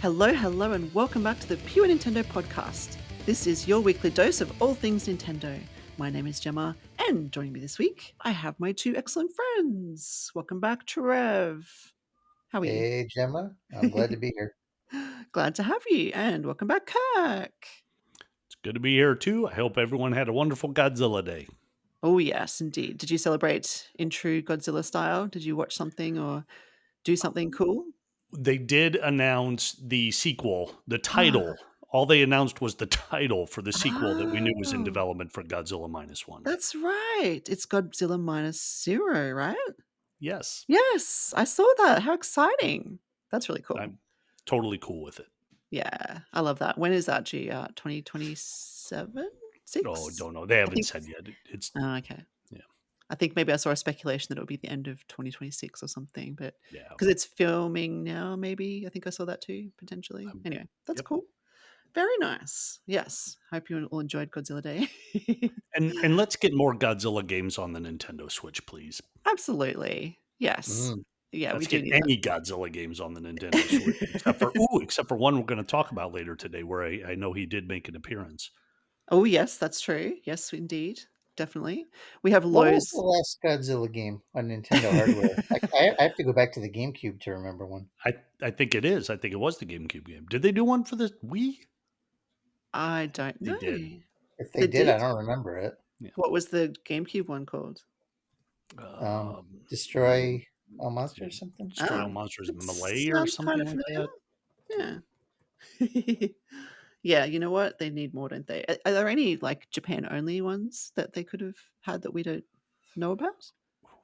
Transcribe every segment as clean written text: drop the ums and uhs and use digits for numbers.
Hello, hello, and welcome back to the Pure Nintendo podcast. This is your weekly dose of all things Nintendo. My name is Gemma, and joining me this week, I have my two excellent friends. Welcome back, Trev. How are you? Hey, Gemma. I'm glad to be here. Glad to have you, and welcome back, Kirk. It's good to be here too. I hope everyone had a wonderful Godzilla day. Oh, yes, indeed. Did you celebrate in true Godzilla style? Did you watch something or do something cool? They did announce the sequel, the title. All they announced was the title for the sequel that we knew was in Oh, development for Godzilla Minus One. that's right. It's Godzilla minus zero, right? Yes, Yes, I saw that. How exciting. That's really cool. I'm totally cool with it. Yeah, I love that. When is that due out? 2027? Oh, 6? don't know. They I haven't think. said yet. It's Oh, okay. yeah, I think maybe I saw a speculation that it would be the end of 2026 or something, but yeah. because it's filming now, maybe. I think I saw that too, potentially. Anyway, that's Yep. cool. Very nice. Yes. Hope you all enjoyed Godzilla Day. And let's get more Godzilla games on the Nintendo Switch, please. Absolutely. Yes. Mm. Yeah, we Let's do get need that. any Godzilla games on the Nintendo Switch, except for one we're going to talk about later today, where I know he did make an appearance. Oh, yes, that's true. Yes, indeed. Definitely. We have What was the Lowe's. last Godzilla game on Nintendo hardware? I have to go back to the GameCube to remember one. I think it is. I think it was the GameCube game. Did they do one for the Wii? I don't They know. did. If They they did, I did? don't remember it. Yeah. What was the GameCube one called? Um, Destroy All Monster or something? Destroy All Oh, Monsters it Melee or sounds kind something of like that. familiar. Yeah. Yeah, you know what? They need more, don't they? Are there any, like, Japan-only ones that they could have had that we don't know about?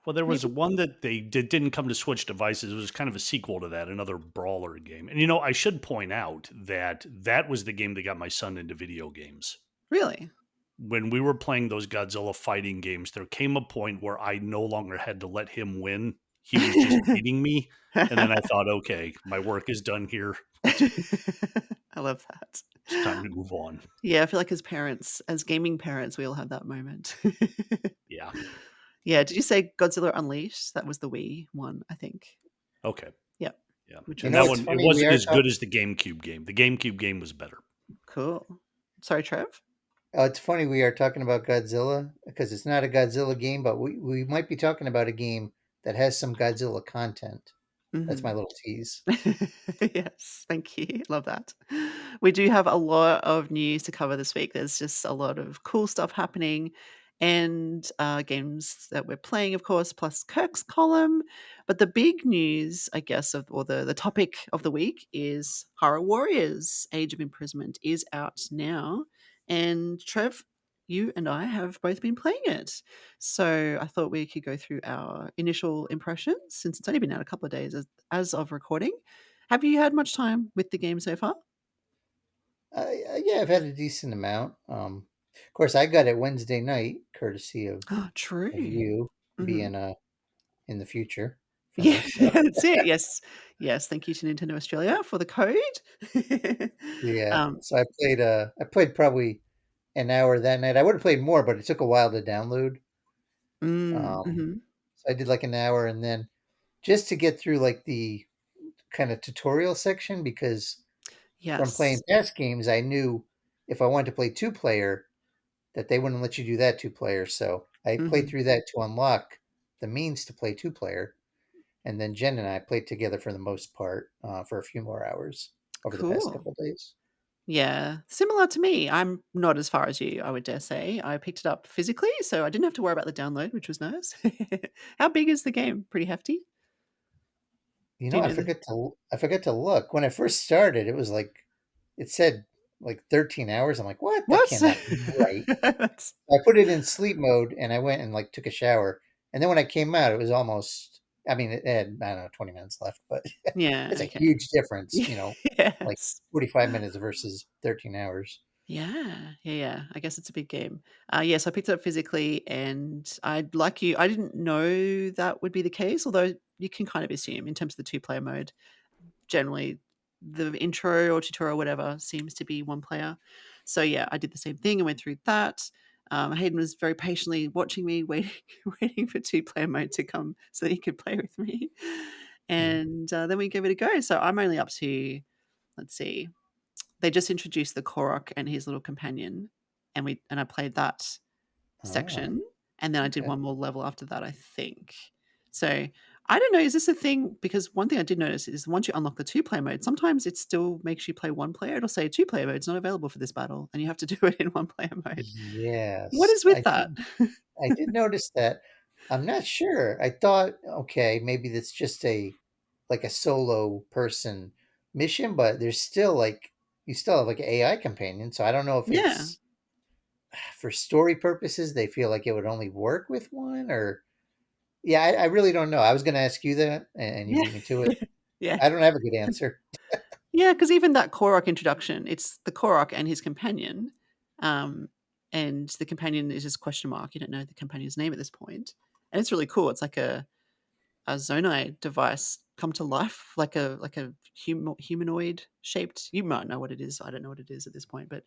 Well, there was Maybe? one that didn't come to Switch devices. It was kind of a sequel to that, another brawler game. And I should point out that that was the game that got my son into video games. Really? When we were playing those Godzilla fighting games, there came a point where I no longer had to let him win. He was just beating me. And then I thought, okay, my work is done here. I love that. It's time to move on. Yeah, I feel like as parents, as gaming parents, we all have that moment. Yeah. Yeah, did you say Godzilla Unleashed? That was the Wii one, I think. Okay. Yep, Yeah. which You And know, that was it's one, it funny. We wasn't are as talking. good as the GameCube game. The GameCube game was better. cool. Sorry, Trev? It's funny we are talking about Godzilla because it's not a Godzilla game, but we might be talking about a game that has some Godzilla content. That's my Mhm. little tease. Yes, thank you. Love that. We do have a lot of news to cover this week. There's just a lot of cool stuff happening and games that we're playing, of course, plus Kirk's column. But the big news, I guess, or the topic of the week is Hyrule Warriors Age of Imprisonment is out now. And Trev, you and I have both been playing it. So I thought we could go through our initial impressions since it's only been out a couple of days as of recording. Have you had much time with the game so far? Yeah, I've had a decent amount. Of course, I got it Wednesday night, courtesy Oh, of true. you Mhm. being in the future for Yeah, me. So that's it. Yes. Yes, thank you to Nintendo Australia for the code. yeah, Um, so I played probably an hour that night. I would have played more, but it took a while to download. Um, mhm. so I did like an hour, and then just to get through like the kind of tutorial section because from playing Yes. past games, I knew if I wanted to play two player that they wouldn't let you do that two player. So I played Mhm. through that to unlock the means to play two player. And then Jen and I played together for the most part for a few more hours over the past Cool. couple of days. Yeah, similar to me. I'm not as far as you, I would dare say. I picked it up physically, so I didn't have to worry about the download, which was nice. How big is the game? Pretty hefty? You Do know, you know the I forgot to look when I first started. It was like it said like 13 hours. I'm like, what? That What? cannot be right. That's I put it in sleep mode and I went and like took a shower. And then when I came out, it was almost. I mean, it had I don't know 20 minutes left, but yeah, it's a okay. huge difference. Like Yes. 45 minutes versus 13 hours. Yeah. I guess it's a big game. Yes, I picked it up physically, and I'd like you. I didn't know that would be the case, although you can kind of assume in terms of the two-player mode. Generally, the intro or tutorial, whatever, seems to be one player. So yeah, I did the same thing and went through that. Hayden was very patiently watching me, waiting, waiting for two-player mode to come so that he could play with me. Mhm. And then we gave it a go. So I'm only up to let's see. They just introduced the Korok and his little companion, and I played that Ah, section, and then I did okay. one more level after that, I think. So I don't know. Is this a thing? Because one thing I did notice is once you unlock the two-player mode, sometimes it still makes you play one player. It'll say two-player mode is not available for this battle, and you have to do it in one-player mode. What Yes, is with that? I did notice that. I'm not sure. I thought, okay, maybe that's just a like a solo person mission, but there's still like you still have like an AI companion. So I don't know if Yeah. it's for story purposes they feel like it would only work with one, or yeah, I really don't know. I was going to ask you that, and you Yeah. beat me to it. Yeah. I don't have a good answer. Yeah, because even that Korok introduction, it's the Korok and his companion, um, and the companion is just question mark. You don't know the companion's name at this point, and it's really cool. It's like a Zonai device come to life, like a humanoid shaped. You might know what it is. I don't know what it is at this point, but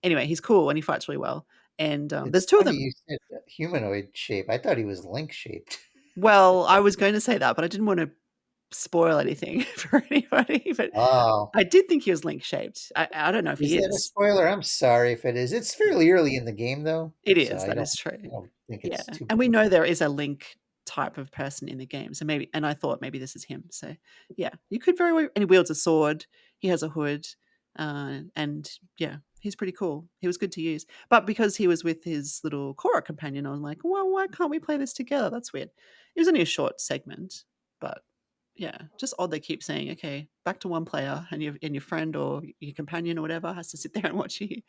anyway, he's cool and he fights really well. And It's there's two of funny them. you said humanoid shape. I thought he was link shaped. Well, I was going to say that, but I didn't want to spoil anything for anybody. But Oh, I did think he was link shaped. I don't know if is he that a is. spoiler? I'm sorry if it is. It's fairly early in the game though, It so is, that is true. I don't think Yeah, it's too and we big. know there is a Link type of person in the game, so maybe and I thought maybe this is him, so yeah, you could very well and he wields a sword, he has a hood, and yeah, he's pretty cool. He was good to use, but because he was with his little Korra companion, I was like, "Well, why can't we play this together?" That's weird. It was only a short segment, but yeah, just odd they keep saying, "Okay, back to one player," and your friend or your companion or whatever has to sit there and watch you.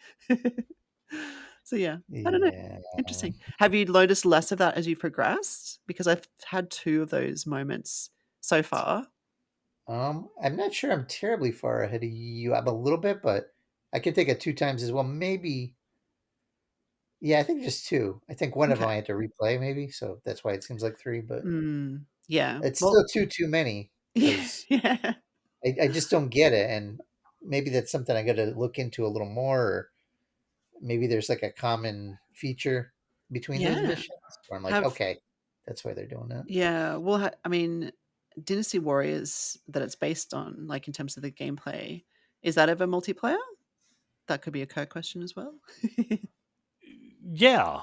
So yeah, I don't know. Yeah. Interesting. Have you noticed less of that as you progressed? Because I've had 2 of those moments so far. I'm not sure I'm terribly far ahead of you. I'm a little bit, but I can take it two times as well. Maybe, yeah, I think just two. I think one of them Okay. I had to replay, maybe, so that's why it seems like three. But Yeah. it's Well, still too many yeah, because yeah. I just don't get it, and maybe that's something I got to look into a little more. Or maybe there's like a common feature between those Yeah. missions where I'm like, Have okay, that's why they're doing that. yeah, well, I mean, Dynasty Warriors that it's based on, like, in terms of the gameplay, is that ever multiplayer? That could be a Kirk question as well. Yeah,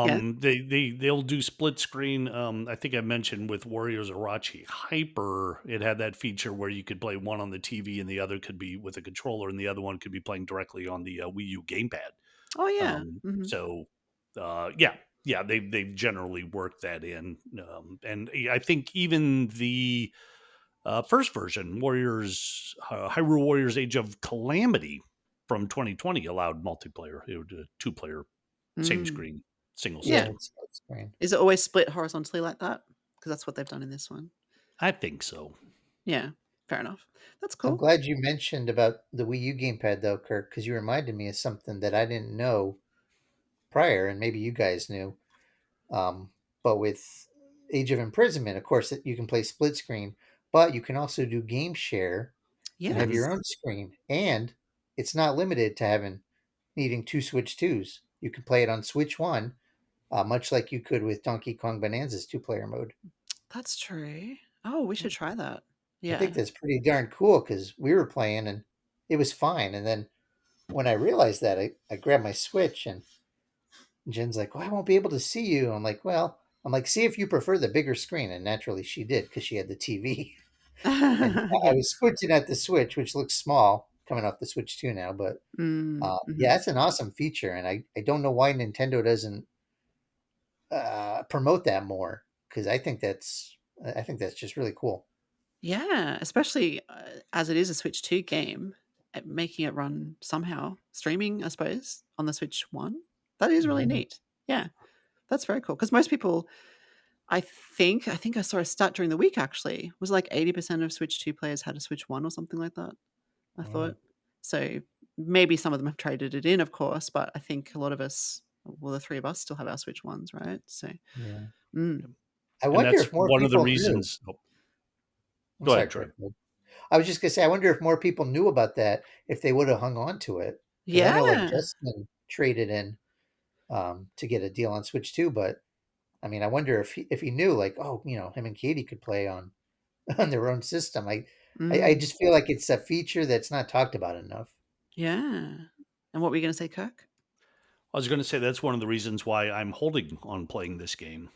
Yeah. they'll do split screen. I think I mentioned with Warriors Arachi Hyper, it had that feature where you could play one on the TV and the other could be with a controller, and the other one could be playing directly on the Wii U gamepad. Oh, yeah. Um, Mhm. so, yeah, yeah, they generally work that in, and I think even the first version, Warriors Hyrule Warriors Age of Calamity from 2020 allowed multiplayer, it would, two player, same Mm. screen, single Yeah. Yeah, system. it's split screen. Is it always split horizontally like that? Because that's what they've done in this one. I think so. Yeah, fair enough. That's I'm cool. glad you mentioned about the Wii U gamepad though, Kirk, because you reminded me of something that I didn't know prior, and maybe you guys knew. But with Age of Imprisonment, of course, you can play split screen, but you can also do game share and have your Yes. own screen. And it's not limited to having needing two Switch 2s. You can play it on Switch 1, much like you could with Donkey Kong Bonanza's two-player mode. That's true. Oh, we should try that. I think Yeah. that's pretty darn cool because we were playing and it was fine. And then when I realized that, I grabbed my Switch and Jen's like, "Well, I won't be able to see you." I'm like, "See if you prefer the bigger screen." And naturally she did because she had the TV. And I Yeah. was squinting at the Switch, which looks small coming off the Switch 2 now. But Mhm. yeah, it's an awesome feature. And I don't know why Nintendo doesn't promote that more because I think that's just really cool. Yeah, especially, as it is a Switch 2 game, making it run somehow streaming, I suppose, on the Switch 1. That is really Yeah. neat. Yeah, that's very cool. Because most people I think I saw a stat during the week actually, was like 80% of Switch 2 players had a Switch 1 or something like that, I Wow. thought. So, maybe some of them have traded it in, of course, but I think a lot of us well, the 3 of us still have our Switch 1s, right? So, Yeah. mm. Yep. I And wonder that's if more one of the people knew. reasons. Oh, I'm go sorry, ahead, Troy. Kirk. I was just gonna say, I wonder if more people knew about that if they would have hung on to it. Because I know like Yeah. Justin traded in to get a deal on Switch 2, but I mean, I wonder if he knew like, oh, him and Katie could play on on their own system. I Mm, just feel like it's a feature that's not talked about enough. yeah. And what were you gonna say, Kirk? I was going to say that's one of the reasons why I'm holding on playing this game,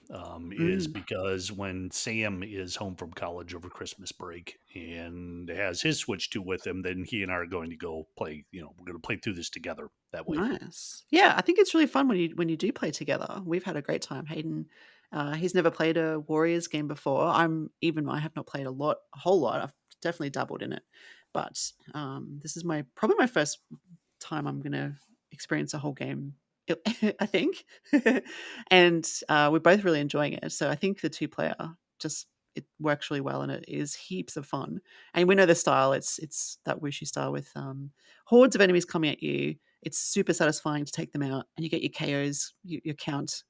is Mm, because when Sam is home from college over Christmas break and has his Switch 2 with him, then he and I are going to go play. We're going to play through this together that way. nice. Yeah, I think it's really fun when you do play together. We've had a great time. Hayden, he's never played a Warriors game before. I have not played a whole lot. I've definitely dabbled in it, but this is my probably my first time I'm gonna experience a whole game, I think. And, we're both really enjoying it, so I think the two-player just it works really well, and it is heaps of fun. And we know the style, it's that wushu style with, hordes of enemies coming at you. It's super satisfying to take them out, and you get your KOs, your count.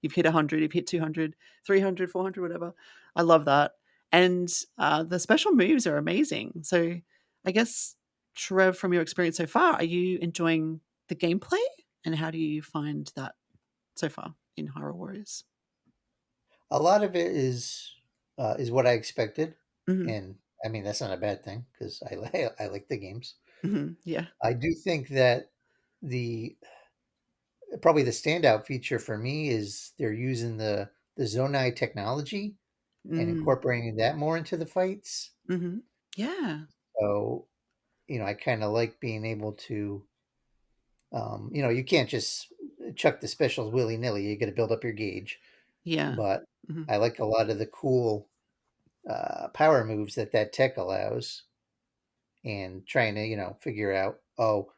You've hit 100, you've hit 200, 300, 400, whatever. I love that. And, the special moves are amazing. So, I guess Trev, from your experience so far, are you enjoying the gameplay? And how do you find that so far in Hyrule Warriors? A lot of it is what I expected, Mhm, and I mean that's not a bad thing because I like the games. mhm, yeah. I do think that the probably the standout feature for me is they're using the Zonai technology and Mm, incorporating that more into the fights. mhm. Yeah, So, I kind of like being able to, you can't just chuck the specials willy nilly. You got to build up your gauge. yeah. But Mhm. I like a lot of the cool power moves that tech allows, and trying to figure out, oh,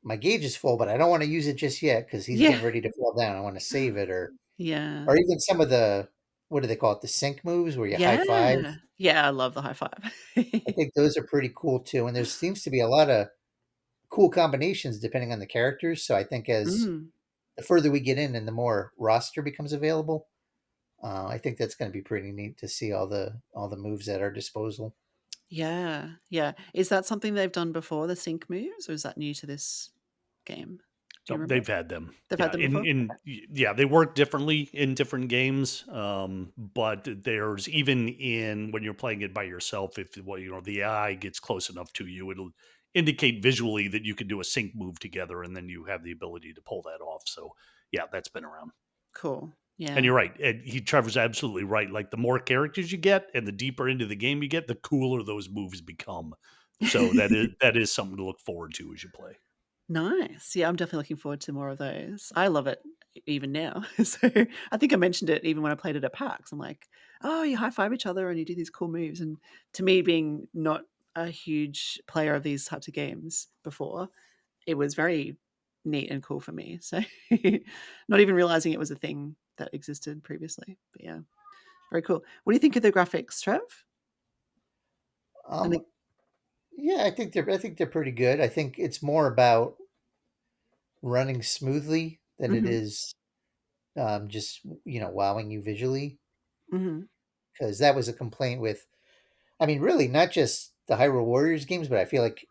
my gauge is full, but I don't want to use it just yet because he's Yeah. getting ready to fall down. I want to save it, Yeah. or even some of the, what do they call it, the sync moves where you high five. Yeah. Yeah, I love the high five. I think those are pretty cool too, and there seems to be a lot of cool combinations depending on the characters. So I think as Mm. the further we get in and the more roster becomes available, I think that's going to be pretty neat to see all the moves at our disposal. Yeah, yeah. Is that something they've done before, the sync moves, or is that new to this game? Do you No, remember? they've had them. They've had Yeah, them before? yeah, they work differently in different games. But there's even in when you're playing it by yourself, if the AI gets close enough to you, it'll indicate visually that you can do a sync move together, and then you have the ability to pull that off. So yeah, that's been around. Cool. And Yeah. you're right. Trevor's absolutely right. Like the more characters you get, and the deeper into the game you get, the cooler those moves become. So that is something to look forward to as you play. Nice. Yeah, I'm definitely looking forward to more of those. I love it even now. So I think I mentioned it even when I played it at PAX. I'm like, oh, you high five each other and you do these cool moves. And to me, being not a huge player of these types of games before, it was very neat and cool for me. So not even realizing it was a thing that existed previously. But yeah, very cool. What do you think of the graphics, Trev? And Um, the, yeah, I think they're pretty good. I think it's more about running smoothly than it hmm is just wowing you visually. hmm Because that was a complaint with, I mean, really not just the Hyrule Warriors games, but I feel like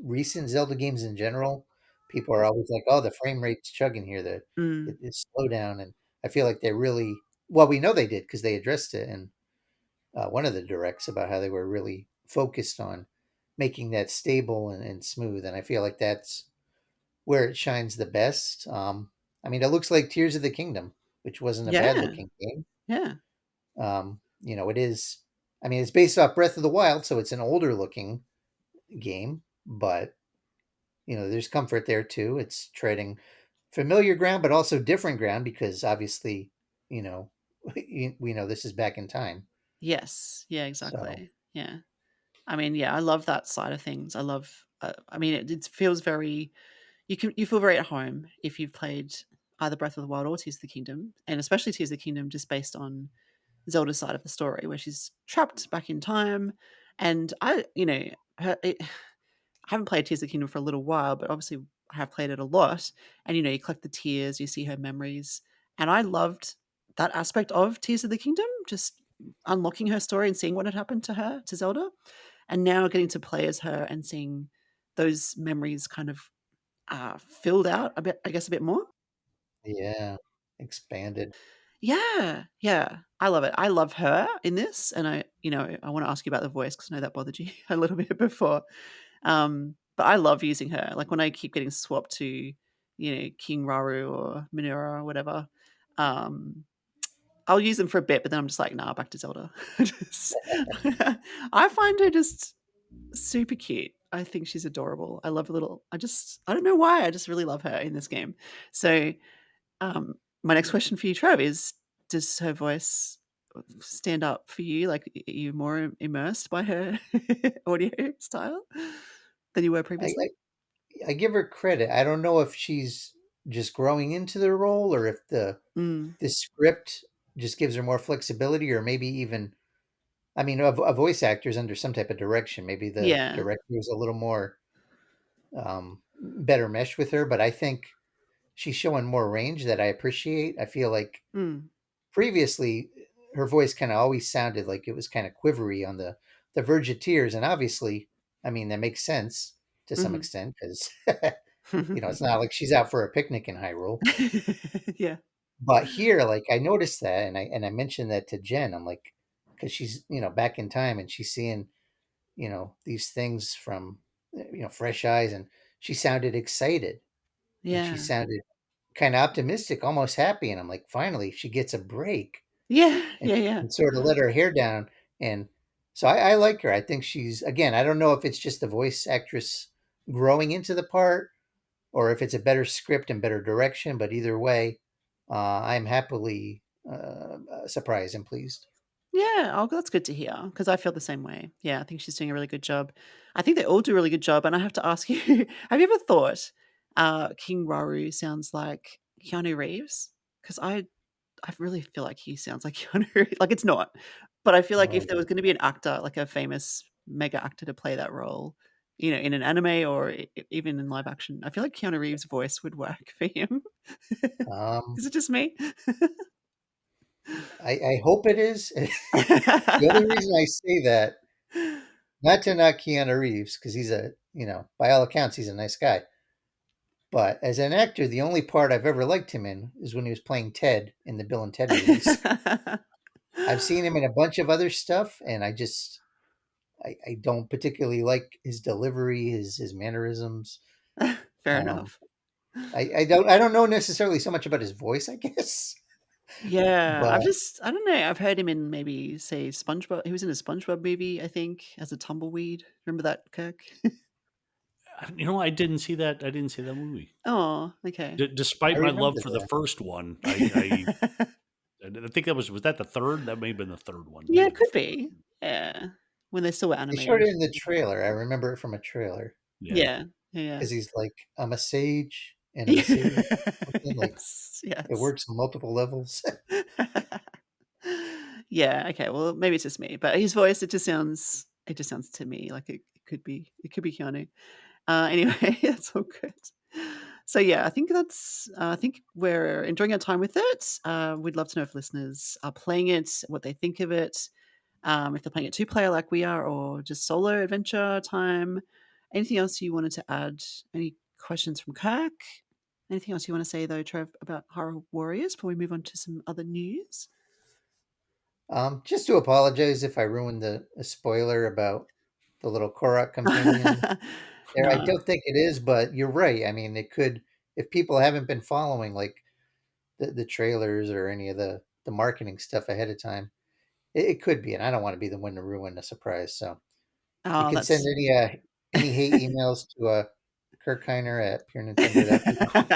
recent Zelda games in general. People are always like, "Oh, the frame rate's chugging here. mm, It's slow down," and I feel like they really, well, we know they did because they addressed it in one of the directs about how they were really focused on making that stable and smooth, and I feel like that's where it shines the best. I mean, it looks like Tears of the Kingdom, which wasn't a bad yeah, looking game. yeah, It is. I mean, it's based off Breath of the Wild, so it's an older looking game, but there's comfort there too. It's treading familiar ground, but also different ground because obviously, you know, we know this is back in time. yes, yeah, So exactly. Yeah. I mean, yeah, I love that side of things. I love, I mean, it feels very, you feel very at home if you've played either Breath of the Wild or Tears of the Kingdom, and especially Tears of the Kingdom, just based on Zelda's side of the story, where she's trapped back in time. And I haven't played Tears of the Kingdom for a little while, but obviously I have played it a lot. And you collect the tears, you see her memories, and I loved that aspect of Tears of the Kingdom, just unlocking her story and seeing what had happened to her, to Zelda, and now getting to play as her and seeing those memories kind of filled out a bit, I guess, a bit more. yeah, expanded. Yeah, yeah, I love it. I love her in this, and I wanna ask you about the voice because I know that bothered you a little bit before. But I love using her. Like, when I keep getting swapped to, King Raru or Minora or whatever, um, I'll use them for a bit, but then I'm just like, "Nah, back to Zelda." Just I find her just super cute. I think she's adorable. I love a little I don't know why, I just really love her in this game. So, my next question for you, Trev, is does her voice stand up for you? Like, are you more immersed by her audio style than you were I, previously? I give her credit. I don't know if she's just growing into the role or if Mm, the script just gives her more flexibility, or maybe even, I mean, a voice actor is under some type of direction. Maybe the yeah. director is a little more better meshed with her, but I think she's showing more range that I appreciate. I feel like Mm, previously her voice kind of always sounded like it was kind of quivery on the verge of tears, and obviously, I mean, that makes sense to some mhm. extent because it's not like she's out for a picnic in Hyrule. Yeah. But here, like, I noticed that, and I mentioned that to Jen. I'm like, because she's back in time and she's seeing these things from fresh eyes, and she sounded excited and she Yeah. sounded kind of optimistic, almost happy, and I'm like, finally, she gets a break Yeah, and yeah, she yeah. can sort of let her hair down. And so I like her. I think she's, again, I don't know if it's just the voice actress growing into the part or if it's a better script and better direction, but either way, I'm happily surprised and pleased. Yeah, oh, that's good to hear because I feel the same way. Yeah, I think she's doing a really good job. I think they all do a really good job, and I have to ask you, have you ever thought, King Raru sounds like Keanu Reeves? Because I really feel like he sounds like Keanu Reeves. Like, it's not, but I feel like if Oh, there was gonna be an actor, like a famous mega actor to play that role, in an anime or even in live action, I feel like Keanu Reeves' voice would work for him. um, Is it just me? I hope it is. The only reason I say that, not to knock Keanu Reeves, because he's by all accounts, he's a nice guy. But as an actor, the only part I've ever liked him in is when he was playing Ted in the Bill and Ted movies. I've seen him in a bunch of other stuff, and I don't particularly like his delivery, his mannerisms. Fair Um, enough. I don't know necessarily so much about his voice, I guess, Yeah, but I don't know, I've heard him in maybe, say, SpongeBob. He was in a SpongeBob movie, I think, as a tumbleweed. Remember that, Kirk? I didn't see that. I didn't see that movie. Oh, okay. I Despite my love remember for the that. first one, I think that was that the third? That may have been the third one, Yeah, maybe it the could fourth. be. Yeah. When they still were They showed animators. it in the trailer. I remember it from a trailer Yeah. Yeah. Yeah, because he's like, "I'm a sage and I'm a yeah. sage," something like Yes, it yes. works on multiple levels. Yeah, okay, well, maybe it's just me, but his voice, it just sounds to me like it could be Keanu. Anyway, that's all good. So yeah, I think we're enjoying our time with it. We'd love to know if listeners are playing it, what they think of it, if they're playing it two-player like we are, or just solo adventure time. Anything else you wanted to add? Any questions from Kirk? Anything else you want to say though, Trev, about Horror Warriors before we move on to some other news? Just to apologize if I ruined a spoiler about the little Korok companion there. I No. don't think it is, but you're right. I mean, it could, if people haven't been following like the trailers or any of the marketing stuff ahead of time, it could be, and I don't want to be the one to ruin the surprise. So you Oh, can send that's any hate emails to Kirk Heiner at purenintendo.com.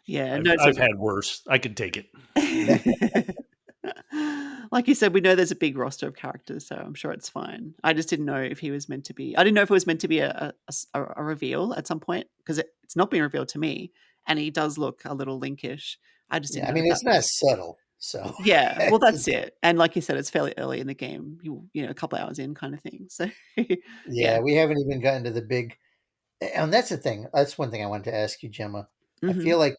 Yeah, no, I've it's had worse. I could take it. like you said, we know there's a big roster of characters, so I'm sure it's fine. I just didn't know if he was meant to be I didn't know if it was meant to be a reveal at some point, 'cause it's not been revealed to me, and he does look a little Linkish. I just Yeah, didn't I know mean, if that it's not was subtle, so Yeah, well, that's it, and like you said, it's fairly early in the game, a couple hours in kinda thing, so yeah. yeah, we haven't even gotten to the big. And that's the thing. That's one thing I wanted to ask you, Gemma. I Mhm. feel like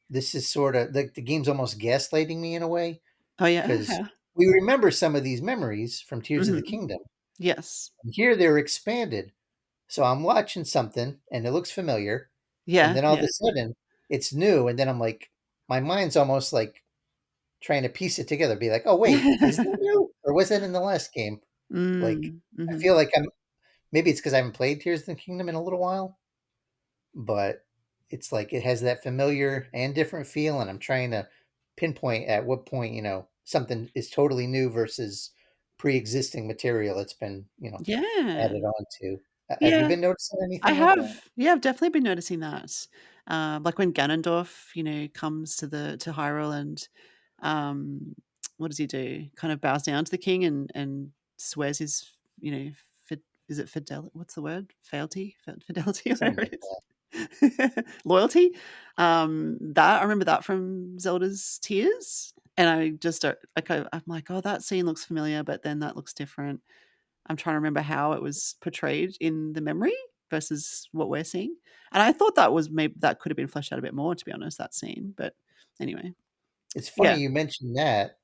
this is sort of like the game's almost gaslighting me in a way Oh, yeah? because Yeah. we remember some of these memories from Tears of the Mhm. Kingdom. Yes. Here they're expanded. So I'm watching something and it looks familiar. And Yeah, then all of yeah. a sudden it's new. And then I'm like, my mind's almost like trying to piece it together, be like, "Oh, wait, is that new? Or was that in the last game?" Like, Mm, I mhm. feel like I'm maybe it's because I haven't played Tears of the Kingdom in a little while, but it's like it has that familiar and different feel, and I'm trying to pinpoint at what point, something is totally new versus pre-existing material that's been, Yeah. added on to. Have you Yeah. been noticing I anything like that? have. Yeah, I've definitely been noticing that. Like when Ganondorf, comes to Hyrule and um, what does he do? Kind of bows down to the king and swears his, you know, fid is it fidelity? What's the word? Fealty? Fidelity, Something whatever like it that. is. Loyalty. That I remember that from Zelda's Tears, and I just don't like. I'm like, oh, that scene looks familiar, but then that looks different. I'm trying to remember how it was portrayed in the memory versus what we're seeing, and I thought that was maybe that could have been fleshed out a bit more, to be honest, that scene, but anyway. It's funny Yeah. you mentioned that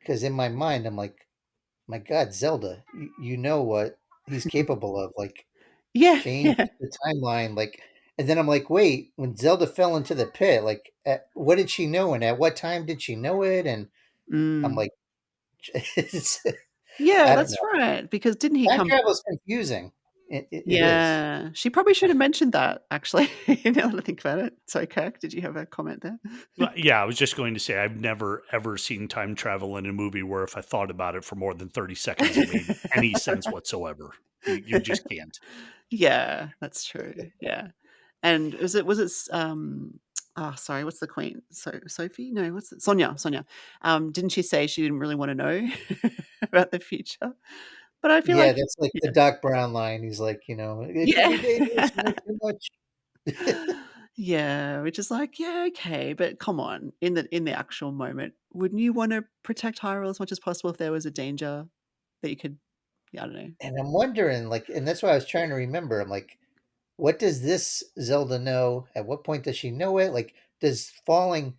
because in my mind, I'm like, my God, Zelda, you know what he's capable of. Like, Yeah, change yeah. the timeline. Like, and then I'm like, wait, when Zelda fell into the pit, like, what did she know? And at what time did she know it? And I'm Mm. like, it's, Yeah, I don't that's know. right, because didn't he Time come travel is confusing. It is. Yeah, she probably should have mentioned that, actually, now that I think about it. Sorry, Kirk, did you have a comment there? Well, yeah, I was just going to say I've never ever seen time travel in a movie where if I thought about it for more than 30 seconds, it made any sense whatsoever. You just can't. Yeah, that's true, yeah. And sorry, what's the queen? Sophie? No, what's it? Sonia. Didn't she say she didn't really wanna know about the future? But I feel Yeah, like that's like the yeah. Doc Brown line. He's like, it could Yeah. be dangerous. You know too much. Yeah, which is like, yeah, okay, but come on, in the actual moment, wouldn't you wanna protect Hyrule as much as possible if there was a danger that you could yeah, I don't know. And I'm wondering, like, and that's why I was trying to remember. I'm like, what does this Zelda know? At what point does she know it? Like, does falling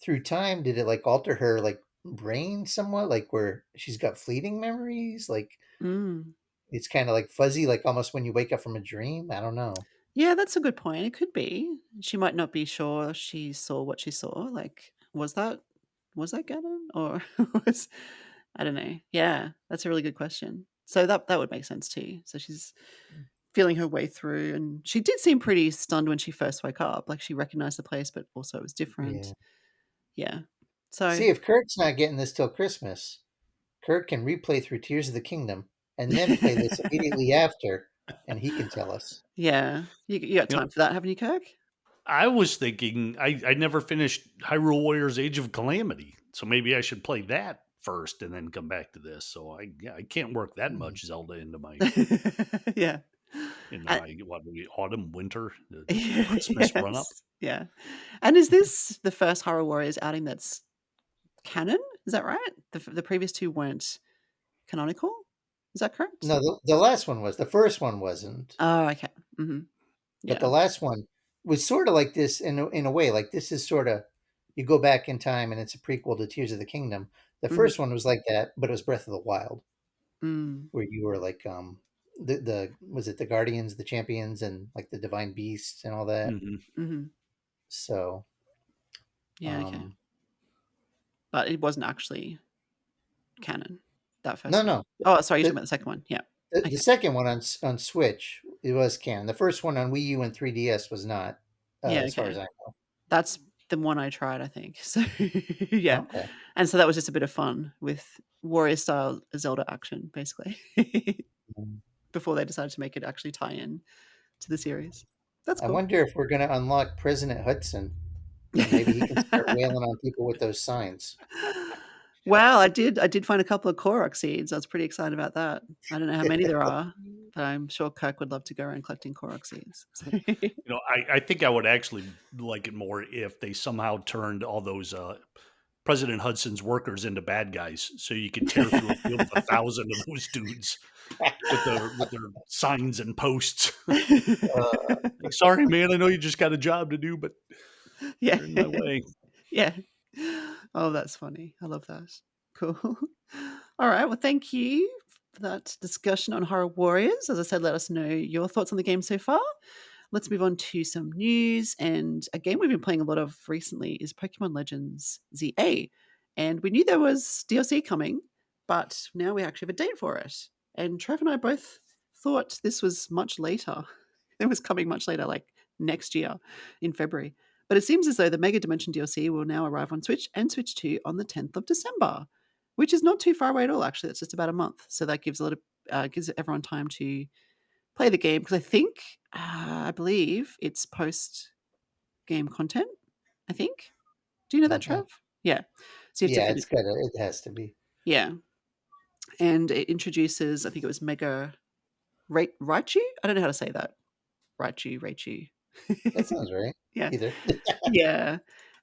through time, did it like alter her like brain somewhat? Like where she's got fleeting memories? Like Mm. it's kind of like fuzzy, like almost when you wake up from a dream. I don't know. Yeah, that's a good point. It could be. She might not be sure she saw what she saw. Like, was that Ganon or was I don't know. Yeah, that's a really good question. So that would make sense too. So she's feeling her way through, and she did seem pretty stunned when she first woke up. Like she recognized the place, but also it was Yeah. different. Yeah. So See, if Kirk's not getting this till Christmas, Kirk can replay through Tears of the Kingdom and then play this immediately after, and he can tell us. yeah, you got You know, time for that, haven't you, Kirk? I was thinking I never finished Hyrule Warriors Age of Calamity, so maybe I should play that first and then come back to this. So I can't work that Hmm. much Zelda Yeah. into And my what autumn winter Christmas run up. yes. Yeah. And is this the first Horror Warriors outing that's canon? Is that right? The previous 2 weren't canonical? Is that correct? No, the last one was. The first one wasn't. Oh, okay. Mhm. But the Yeah. last one was sort of like this in a way. Like this is sort of you go back in time and it's a prequel to Tears of the Kingdom. The Mhm. first one was like that, but it was Breath of the Wild, Mm. where you were like the was it the Guardians, the Champions, and like the Divine Beasts and all that. Mhm. Mhm. So Yeah, okay. um But it wasn't actually canon, that no first one. no Oh, sorry, you're talking the about the second one. Yeah. the Okay. second one on Switch it was canon. The first one on Wii U and 3DS was not, Yeah, as far okay. as I That's the one I tried, I think. So, yeah. know. Okay. And so that was just a bit of fun with warrior style Zelda action, basically, before they decided to make it actually tie in to the series. That's I cool. wonder if we're going to unlock President Hudson and maybe he can start wailing on people with those signs. Well, I did find a couple of Korok seeds. I was pretty excited about that. I don't know how many there are, but I'm sure Kirk would love to go around collecting Korok seeds. So I think I would actually like it more if they somehow turned all those President Hudson's workers into bad guys, so you could tear through a field of 1,000 of those dudes with their signs and posts. Uh, Like, sorry, man, I know you just got a job to do, but Yeah. you're in my way. Yeah. Oh, that's funny. I love that. Cool. All right. Well, thank you for that discussion on Horror Warriors. As I said, let us know your thoughts on the game so far. let's move on to some news. And a game we've been playing a lot of recently is Pokemon Legends ZA. And we knew there was DLC coming, but now we actually have a date for it. And Trev and I both thought this was much later. It was coming much later, like next year in February. But it seems as though the Mega Dimension DLC will now arrive on Switch and Switch 2 on the 10th of December, which is not too far away at all, actually. It's just about a month. So that gives gives everyone time to play the game because I believe it's post game content. I think. Do you know that, Okay. Trev? Yeah. So you have to Yeah, finish. it has to be. Yeah, and it introduces. I think it was Mega Raichu. I don't know how to say that. Raichu. That sounds right. Yeah, Either. yeah.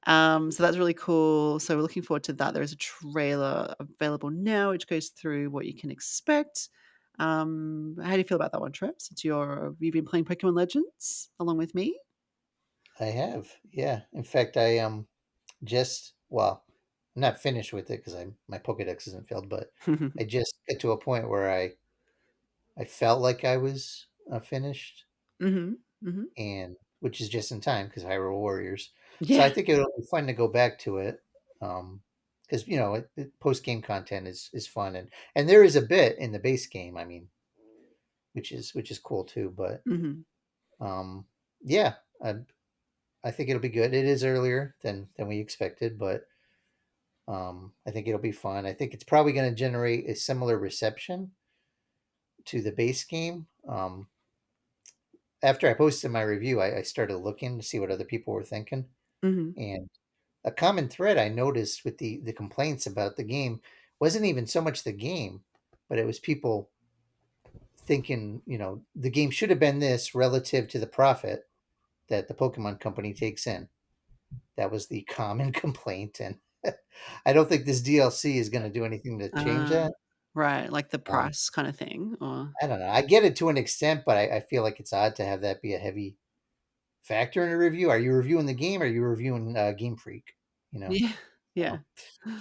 So that's really cool. So we're looking forward to that. There is a trailer available now, which goes through what you can expect. How do you feel about that one, Trev? Since you've been playing Pokemon Legends along with me. I have. Yeah. In fact, I just well, I'm not finished with it because my Pokedex isn't filled, but I just get to a point where I felt like I was finished, Mhm, mhm. and which is just in time because Hyrule Warriors. So I Yeah. think it'll be fun to go back to it, because post game content is fun, and there is a bit in the base game. I mean, which is cool too. But Mhm. um, yeah, I think it'll be good. It is earlier than we expected, but I think it'll be fun. I think it's probably going to generate a similar reception to the base game. After I posted my review, I started looking to see what other people were thinking, Mhm. and a common thread I noticed with the complaints about the game wasn't even so much the game, but it was people thinking, the game should have been this relative to the profit that the Pokemon company takes in. That was the common complaint, and I don't think this DLC is going to do anything to change Ah, that. right, like the Um, price kinda thing, or I don't know. I get it to an extent, but I feel like it's odd to have that be a heavy factor in a review. Are you reviewing the game? Or are you reviewing Game Freak? You know, yeah, yeah. so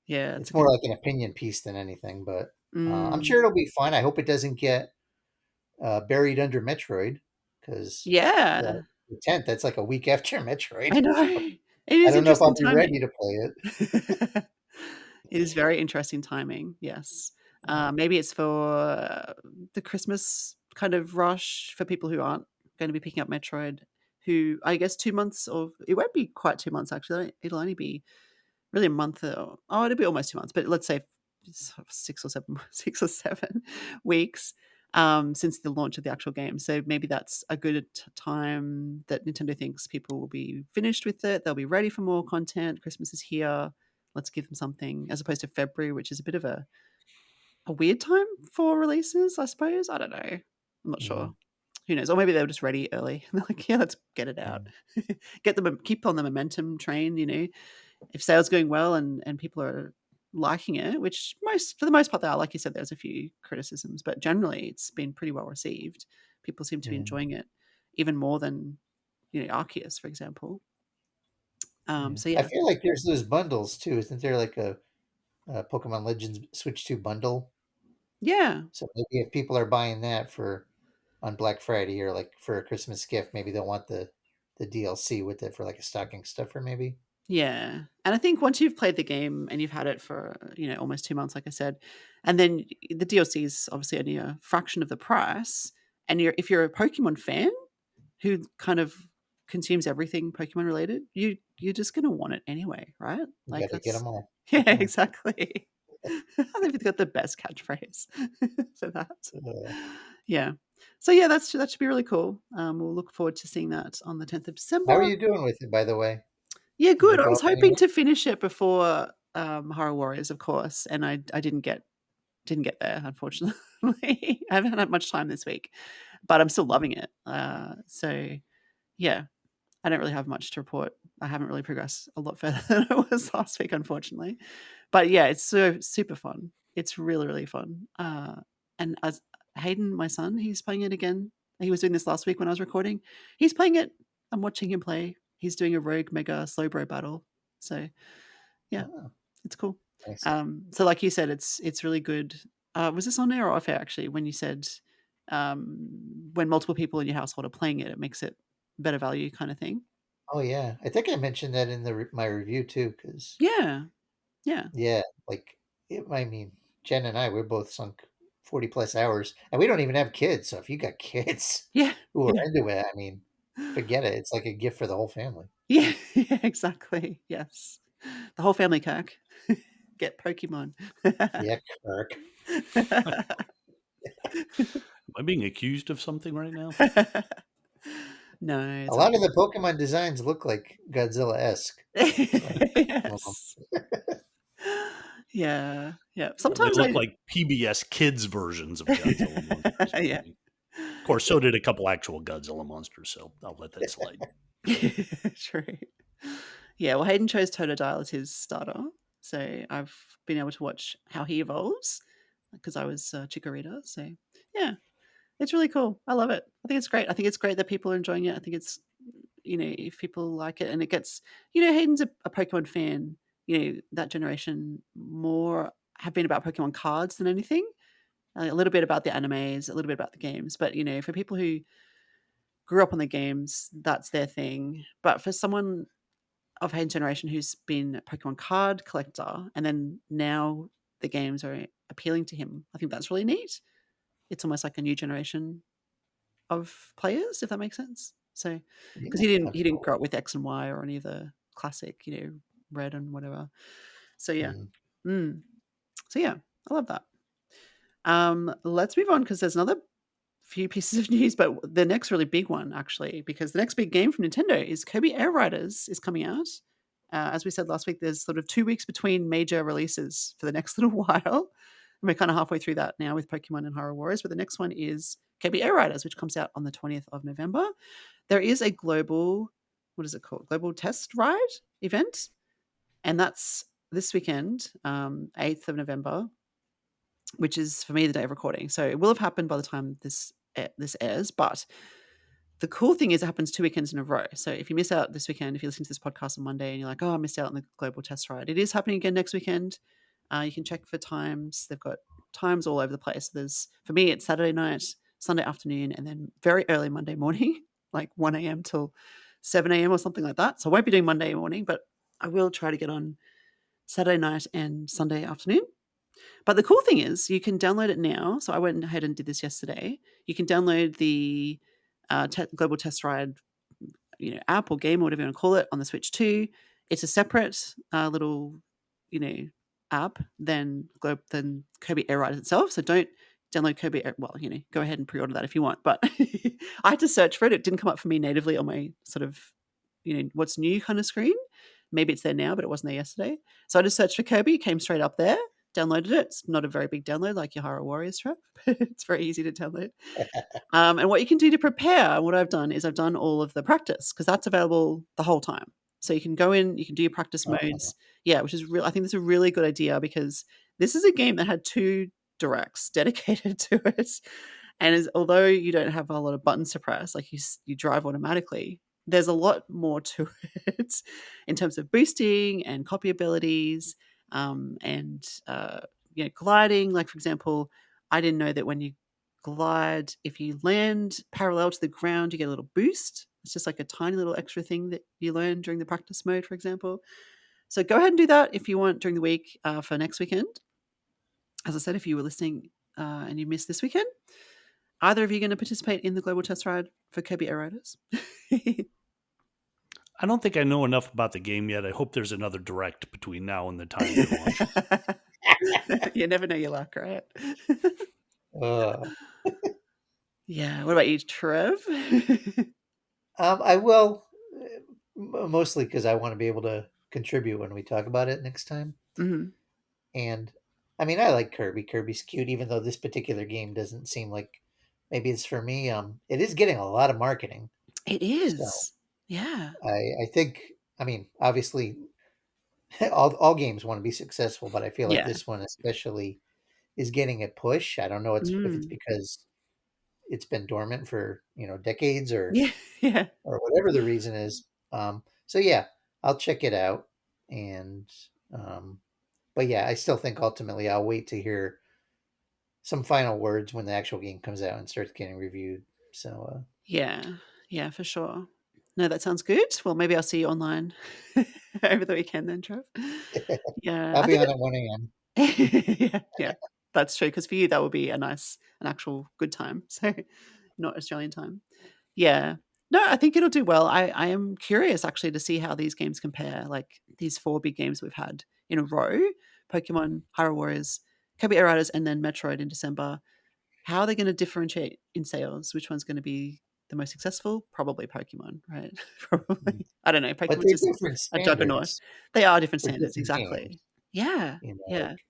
Yeah, that's a it's more good like an opinion piece than anything. But I'm mm. sure it'll be fun. I hope it doesn't get buried under Metroid because Yeah, the 10th. That's like a week after Metroid. I know. So It I is don't know if interesting I'll be ready timing. to play it. It is very interesting timing, yes. Maybe it's for the Christmas kind of rush for people who aren't gonna be picking up Metroid, who I guess 2 months or it won't be quite 2 months, actually. It'll only be really a month or it'll be almost 2 months, but let's say sort of 6 or 7 6 or 7 weeks, since the launch of the actual game. So maybe that's a good time that Nintendo thinks people will be finished with it, they'll be ready for more content, Christmas is here, let's give them something, as opposed to February, which is a bit of a weird time for releases, I suppose. I don't know. I'm not Mm, sure. Who knows? Or maybe they were just ready early. They're like, "Yeah, let's get it out. mm, Get the keep on the momentum train," you know? If sales going well and people are liking it, which most for the most part they are, like you said, there's a few criticisms, but generally it's been pretty well received. People seem to be mm, enjoying it even more than, Arceus, for example. yeah. So I yeah. feel like there's those bundles too. Isn't there like a Pokemon Legends Switch 2 bundle? Yeah. So maybe if people are buying that for on Black Friday or like for a Christmas gift, maybe they'll want the DLC with it for like a stocking stuffer, maybe. Yeah, and I think once you've played the game and you've had it for, almost 2 months, like I said, and then the DLC is obviously only a fraction of the price, and if you're a Pokemon fan who kind of consumes everything Pokemon related, you're just gonna want it anyway, right? You Like got to get that's them all. yeah, exactly. They've got the best catchphrase for that. Uh, Yeah. So yeah, that should be really cool. We'll look forward to seeing that on the 10th of how are December. you doing with it, by the way? Yeah, Did you good. I go was up hoping anywhere? to finish it before Hyrule Warriors, of course, and I didn't get there, unfortunately. I haven't had much time this week, but I'm still loving it. So yeah, I don't really have much to report. I haven't really progressed a lot further than I was last week, unfortunately. But yeah, it's so super fun. It's really, really fun. And as Hayden, my son, he's playing it again. He was doing this last week when I was recording. He's playing it. I'm watching him play. He's doing a rogue mega slow bro battle. So yeah, Oh, it's cool. nice. So like you said, it's really good. Was this on air or off air actually when you said when multiple people in your household are playing it, it makes it better value kind of thing. Oh, yeah. I think I mentioned that in my review too, because Yeah, yeah, yeah, like, I mean, Jen and I, we're both sunk 40 plus hours, and we don't even have kids. So if you got kids yeah, who are yeah, into it, I mean, forget it. It's like a gift for the whole family. yeah, yeah, exactly. Yes, the whole family, Kirk. Get Pokemon. Yeah, Kirk. Am I being accused of something right now? No, A it's all lot of good. the Pokemon designs look like Godzilla-esque. So, some of 'em. Yes. Yeah, yeah. They Sometimes look I like PBS Kids versions of Godzilla monsters, yeah. maybe. Of course, so did a couple actual Godzilla monsters, so I'll let that slide. True. Yeah, well, Hayden chose Totodile as his starter, so I've been able to watch how he evolves because I was Chikorita. So yeah, it's really cool. I love it. I think it's great. I think it's great that people are enjoying it. I think it's if people like it and it gets Hayden's a Pokemon fan. That generation more have been about Pokemon cards than anything. A little bit about the animes, a little bit about the games, but for people who grew up on the games, that's their thing. But for someone of Hayden's generation who's been a Pokemon card collector and then now the games are appealing to him, I think that's really neat. It's almost like a new generation of players, if that makes sense. So, because Yeah, he didn't grow absolutely. up with X and Y or any of the classic, Red and whatever. So yeah. Mm. Mm. So yeah, I love that. Let's move on because there's another few pieces of news, but the next really big one actually, because the next big game from Nintendo is Kirby Air Riders is coming out. As we said last week, there's sort of 2 weeks between major releases for the next little while. And we're kind of halfway through that now with Pokemon and Hyrule Warriors, but the next one is Kirby Air Riders, which comes out on the 20th of November. There is a global, what is it called? Global test ride event, and that's this weekend, 8th of November, which is for me the day of recording. So it will have happened by the time this airs, but the cool thing is it happens 2 weekends in a row. So if you miss out this weekend, if you listen to this podcast on Monday and you're like, "Oh, I missed out on the global test ride," it is happening again next weekend. You can check for times. They've got times all over the place. There's for me, it's Saturday night, Sunday afternoon, and then very early Monday morning, like 1 a.m. till 7 a.m. or something like that. So I won't be doing Monday morning, but I will try to get on Saturday night and Sunday afternoon. But the cool thing is you can download it now. So I went ahead and did this yesterday. You can download the Global Test Ride, app or game or whatever you want to call it on the Switch too. It's a separate little, you know, app than Kirby Air Ride itself. So don't download Kirby Air. Well, go ahead and pre-order that if you want. But I had to search for it. It didn't come up for me natively on my sort of, what's new kind of screen. Maybe it's there now, but it wasn't there yesterday. So I just searched for Kirby. It came straight up there. Downloaded it. It's not a very big download like your Hyrule Warriors trip. It's very easy to download. And what you can do to prepare, what I've done is I've done all of the practice because that's available the whole time. So you can go in, you can do your practice Oh, modes. Yeah, which is real. I think that's a really good idea because this is a game that had 2 directs dedicated to it. And although you don't have a lot of buttons to press, like you drive automatically, there's a lot more to it in terms of boosting and copy abilities, and gliding. Like for example, I didn't know that when you glide, if you land parallel to the ground, you get a little boost. It's just like a tiny little extra thing that you learn during the practice mode, for example. So go ahead and do that if you want during the week for next weekend. As I said, if you were listening and you missed this weekend, either of you going to participate in the global test ride for Kirby Air Riders? I don't think I know enough about the game yet. I hope there's another direct between now and the time they launch. You never know your luck, right? uh, Yeah. What about you, Trev? I will, mostly because I want to be able to contribute when we talk about it next time. Mhm. And I mean, I like Kirby. Kirby's cute, even though this particular game doesn't seem like maybe it's for me. It is getting a lot of marketing, It so is. Yeah. I think. I mean, obviously, all games want to be successful, but I feel like Yeah. this one especially is getting a push. I don't know if it's Mm. because it's been dormant for decades Yeah. Yeah. or whatever the reason is. So yeah, I'll check it out, and but yeah, I still think ultimately I'll wait to hear some final words when the actual game comes out and starts getting reviewed. So Yeah. Yeah, for sure. No, that sounds good. Well, maybe I'll see you online over the weekend then, Trev. Yeah, I'll I be think on at 1 a.m. yeah, yeah, that's true. Because for you, that would be an actual good time, so not Australian time. Yeah. No, I think it'll do well. I am curious actually to see how these games compare, like these 4 big games we've had in a row, Pokemon, Hyrule Warriors, Kirby Air Riders, and then Metroid in December. How are they gonna differentiate in sales? Which one's gonna be the most successful? Probably Pokemon, right? Mm. Probably. I don't know, But Pokemon's they're just different a juggernaut. standards They are different for standards, different games. exactly. Yeah, You know, yeah. like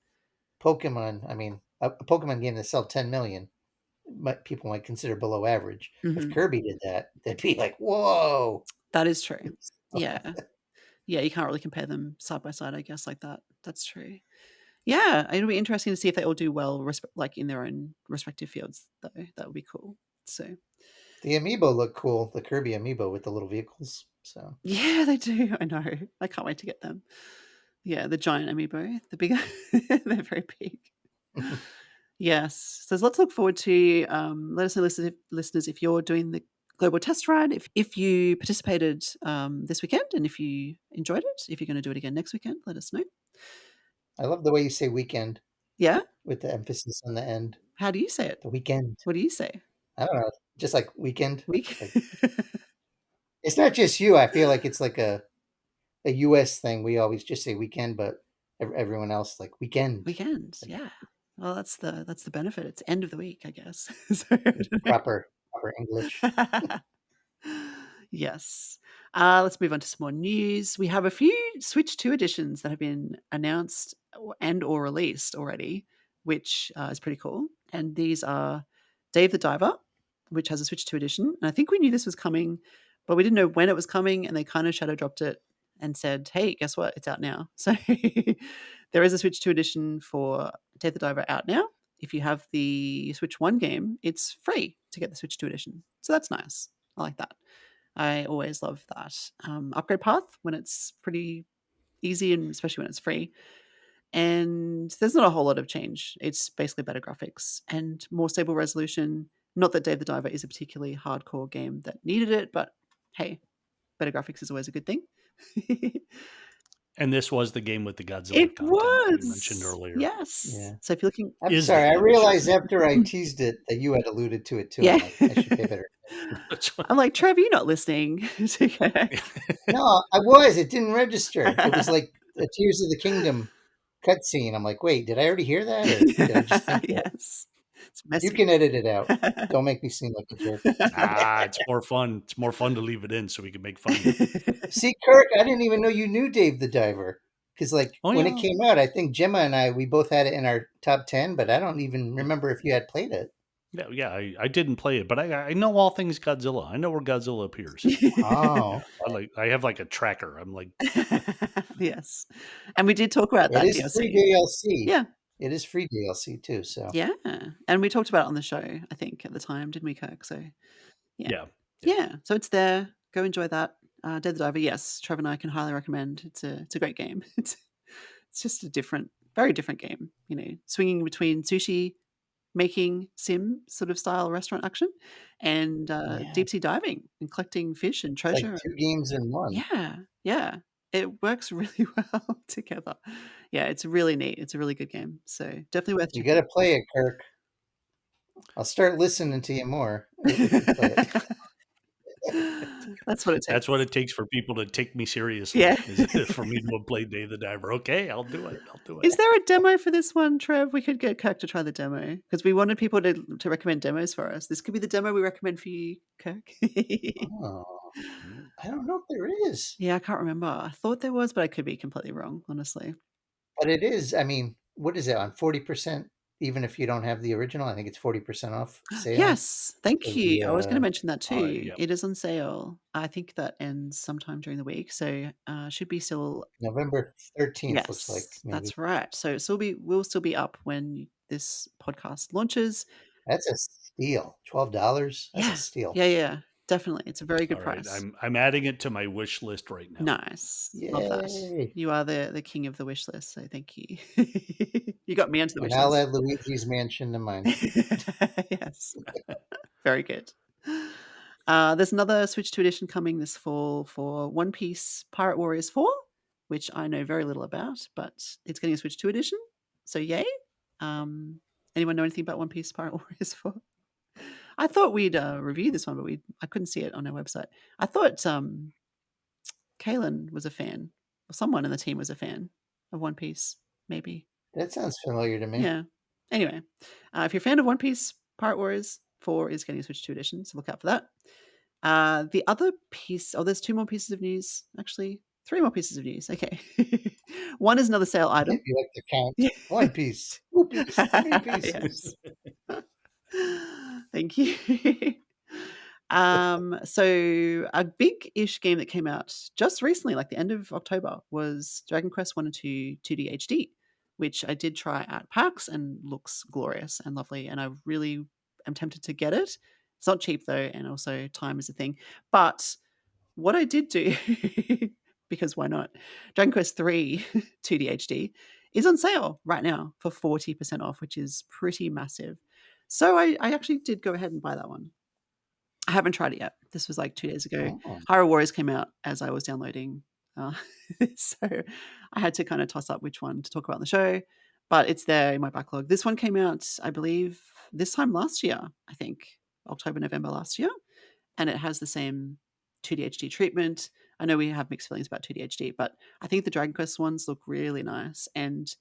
Pokemon. I mean, a Pokemon game that sell 10 million, people might consider below average. If Mhm. Kirby did that, they'd be like, "Whoa!" That is true. Yeah. Yeah, you can't really compare them side by side, I guess, like that. That's true. Yeah, it'll be interesting to see if they all do well, like in their own respective fields, though. That would be cool. So, The amiibo look cool. The Kirby amiibo with the little vehicles. So yeah, they do. I know. I can't wait to get them. Yeah, the giant amiibo, the bigger, they're very big. Yes. So there's lots to look forward to. Let us know, listeners, if you're doing the global test ride, if you participated this weekend and if you enjoyed it, if you're going to do it again next weekend, let us know. I love the way you say weekend Yeah. with the emphasis on the end. How do you say it? The weekend. What do you say? I don't know. Just like weekend. Week? Like it's not just you. I feel like it's like a US thing. We always just say weekend, but everyone else like weekend. Weekends, Like yeah. Well, that's the benefit. It's end of the week, I guess. So I don't know. proper English. Yes. Let's move on to some more news. We have a few Switch 2 editions that have been announced and or released already, which is pretty cool. And these are Dave the Diver, which has a Switch 2 edition. And I think we knew this was coming, but we didn't know when it was coming. And they kind of shadow dropped it and said, hey, guess what? It's out now. So there is a Switch 2 edition for Dave the Diver out now. If you have the Switch 1 game, it's free to get the Switch 2 edition. So that's nice. I like that. I always love that upgrade path when it's pretty easy and especially when it's free. And there's not a whole lot of change. It's basically better graphics and more stable resolution. Not that Dave the Diver is a particularly hardcore game that needed it, but hey, better graphics is always a good thing. And this was the game with the Godzilla It content that we mentioned was. earlier. Yes. Yeah. So if you're looking I'm Is the sorry. I game, I should realized say. after I teased it that you had alluded to it too. yeah. I'm like, I should pay better. That's what- I'm like, Trev, you're not listening. No, I was. It didn't register. It was like the Tears of the Kingdom cutscene. I'm like, wait, did I already hear that, or did I just think that? Yes. It's You messy. can edit it out. Don't make me seem like a jerk. it's more fun. It's more fun to leave it in so we can make fun of it. See, Kirk, I didn't even know you knew Dave the Diver. Because, like, Oh when it yeah, came out, I think Gemma and I, we both had it in our top 10, but I don't even remember if you had played it. yeah. I didn't play it, but I know all things Godzilla. I know where Godzilla appears. Oh, I have like a tracker. I'm like, Yes. And we did talk about it that is free DLC. DLC. Yeah. It is free DLC, too. So, Yeah. And we talked about it on the show, I think, at the time, didn't we, Kirk? So, yeah. yeah, yeah. Yeah. So it's there. Go enjoy that. Dead the Diver, yes. Trevor and I can highly recommend. It's a great game. It's just a very different game, swinging between sushi making sim sort of style restaurant action and yeah, deep sea diving and collecting fish and it's like treasure. two games in one. Yeah, yeah. It works really well together. Yeah, it's really neat. It's a really good game. So definitely worth You got checking to play it, Kirk. I'll start listening to you more if you play it. out. That's what it That's takes. what it takes for people to take me Yeah. seriously. Is for me to play Day the Diver. Okay, I'll do it. I'll do it. Is there a demo for this one, Trev? We could get Kirk to try the demo because we wanted people to recommend demos for us. This could be the demo we recommend for you, Kirk. Oh, I don't know if there is, Yeah, I can't remember. I thought there was, but I could be completely wrong, honestly. but it is. I mean, what is it on 40%? Even if you don't have the original, I think it's 40% off sale Yes, thank of you. the I was gonna mention that too. Yeah. It is on sale. I think that ends sometime during the week, so, should be still. November 13th. Looks like Yes, maybe that's right. So we'll still be up when this podcast launches. that's a steal. $12. That's a Yeah. steal. Yeah, yeah. Definitely. It's a very good All right, price. I'm adding it to my wish list right now. Nice. Love that. Yay! You are the king of the wish list, so thank you. You got me onto the And wish I'll list. add Luigi's Mansion to mine. Yes. Very good. There's another Switch 2 edition coming this fall for One Piece Pirate Warriors 4, which I know very little about, but it's getting a Switch 2 edition, so yay. Um, anyone know anything about One Piece Pirate Warriors 4? I thought we'd review this one, but I couldn't see it on our website. I thought Kaylin was a fan, or someone in the team was a fan of One Piece, maybe. That sounds familiar to me. Yeah. Anyway, if you're a fan of One Piece, Pirate Warriors 4 is getting a Switch 2 edition, so look out for that. The other piece, oh, there's 2 more pieces of news, actually, 3 more pieces of news. Okay. One is another sale item. You like to count. Yeah. 1 piece, 2 piece, 3 Yes. pieces. Thank you. So a big-ish game that came out just recently, like the end of October, was Dragon Quest 1 and 2 2D HD, which I did try at PAX and looks glorious and lovely, and I really am tempted to get it. It's not cheap though, and also time is a thing. But what I did do, because why not? Dragon Quest 3 2D HD is on sale right now for 40% off, which is pretty massive. So I actually did go ahead and buy that one. I haven't tried it yet. This was like 2 days ago. Oh, Hyrule Warriors came out as I was downloading, uh, so I had to kinda toss up which one to talk about on the show, but it's there in my backlog. This one came out, I believe, this time last year, I think, October, November last year, and it has the same 2D HD treatment. I know we have mixed feelings about 2D HD, but I think the Dragon Quest ones look really nice, and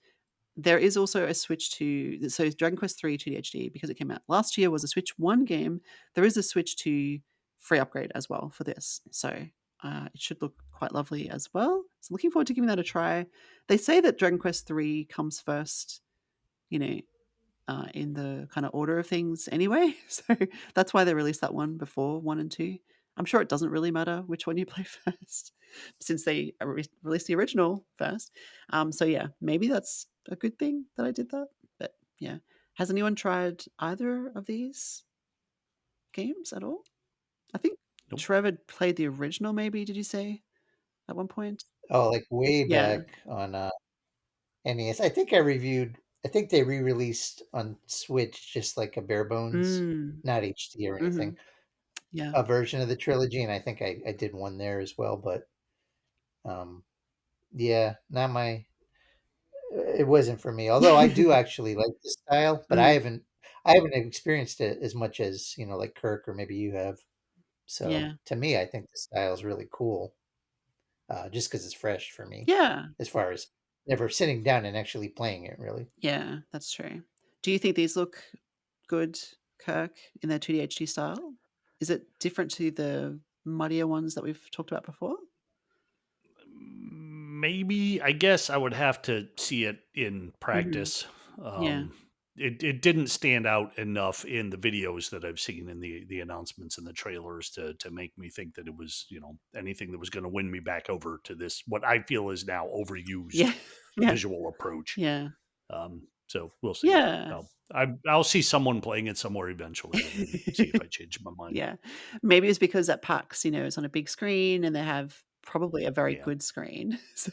there is also a Switch to, so Dragon Quest 3 2D HD, because it came out last year, was a Switch 1 game. There is a Switch 2 free upgrade as well for this. So it should look quite lovely as well. So looking forward to giving that a try. They say that Dragon Quest 3 comes first, you know, in the kind of order of things anyway. So that's why they released that one before 1 and 2. I'm sure it doesn't really matter which one you play first, since they released the original first. So yeah, maybe that's a good thing that I did that. But yeah, has anyone tried either of these games at all? I think Nope. Trevor played the original. Maybe did you say at one point? oh, like way Yeah. back on NES. I think they re-released on Switch just like a bare bones, Mm. not HD or Hmm. anything, Yeah. a version of the trilogy, and I think I did one there as well. But um, yeah, not my. It wasn't for me. Although I do actually like the style, but Mm. I haven't experienced it as much as like Kirk or maybe you have. So Yeah. to me, I think the style is really cool, just because it's fresh for me, Yeah. as far as never sitting down and actually playing it. Really. Yeah. That's true. Do you think these look good, Kirk, in their 2D HD style? Is it different to the muddier ones that we've talked about before? Maybe, I guess I would have to see it in Mhm. practice. Yeah. It didn't stand out enough in the videos that I've seen in the announcements and the trailers to make me think that it was, anything that was going to win me back over to this, what I feel is now overused Yeah. Yeah. visual approach. Yeah. So we'll see. Yeah. I'll see someone playing it somewhere eventually and then see if I change my mind. Yeah. Maybe it's because at PAX, it's on a big screen and they have probably a very Yeah. good screen. So,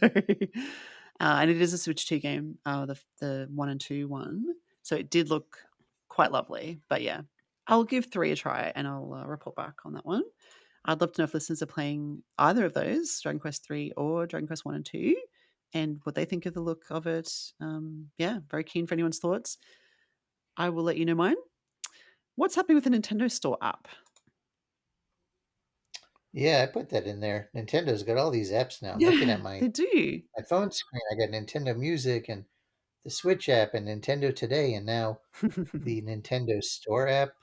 and it is a Switch 2 game, the 1 and 2 one. So it did look quite lovely. But yeah, I'll give 3 a try and I'll report back on that one. I'd love to know if listeners are playing either of those, Dragon Quest 3 or Dragon Quest 1 and 2, and what they think of the look of it. Yeah, very keen for anyone's thoughts. I will let you know mine. What's happening with the Nintendo Store app? Yeah, I put that in there. Nintendo's got all these apps now. I'm looking Yeah, at they my do. my phone screen. I got Nintendo Music and the Switch app and Nintendo Today, and now the Nintendo Store app,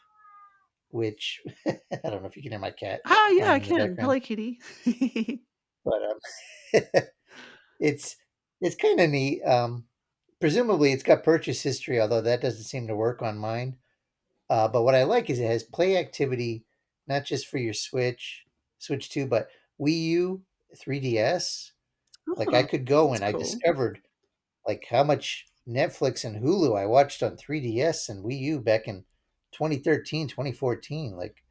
which I don't know if you can hear my cat Ah, yeah, I whining in the can. background, Hello, kitty. but it's it's kind of neat. Presumably, it's got purchase history, although that doesn't seem to work on mine. But what I like is it has play activity, not just for your Switch 2, but Wii U, 3DS. Like I Oh, could go that's and I cool. discovered like how much Netflix and Hulu I watched on 3DS and Wii U back in 2013, 2014. Like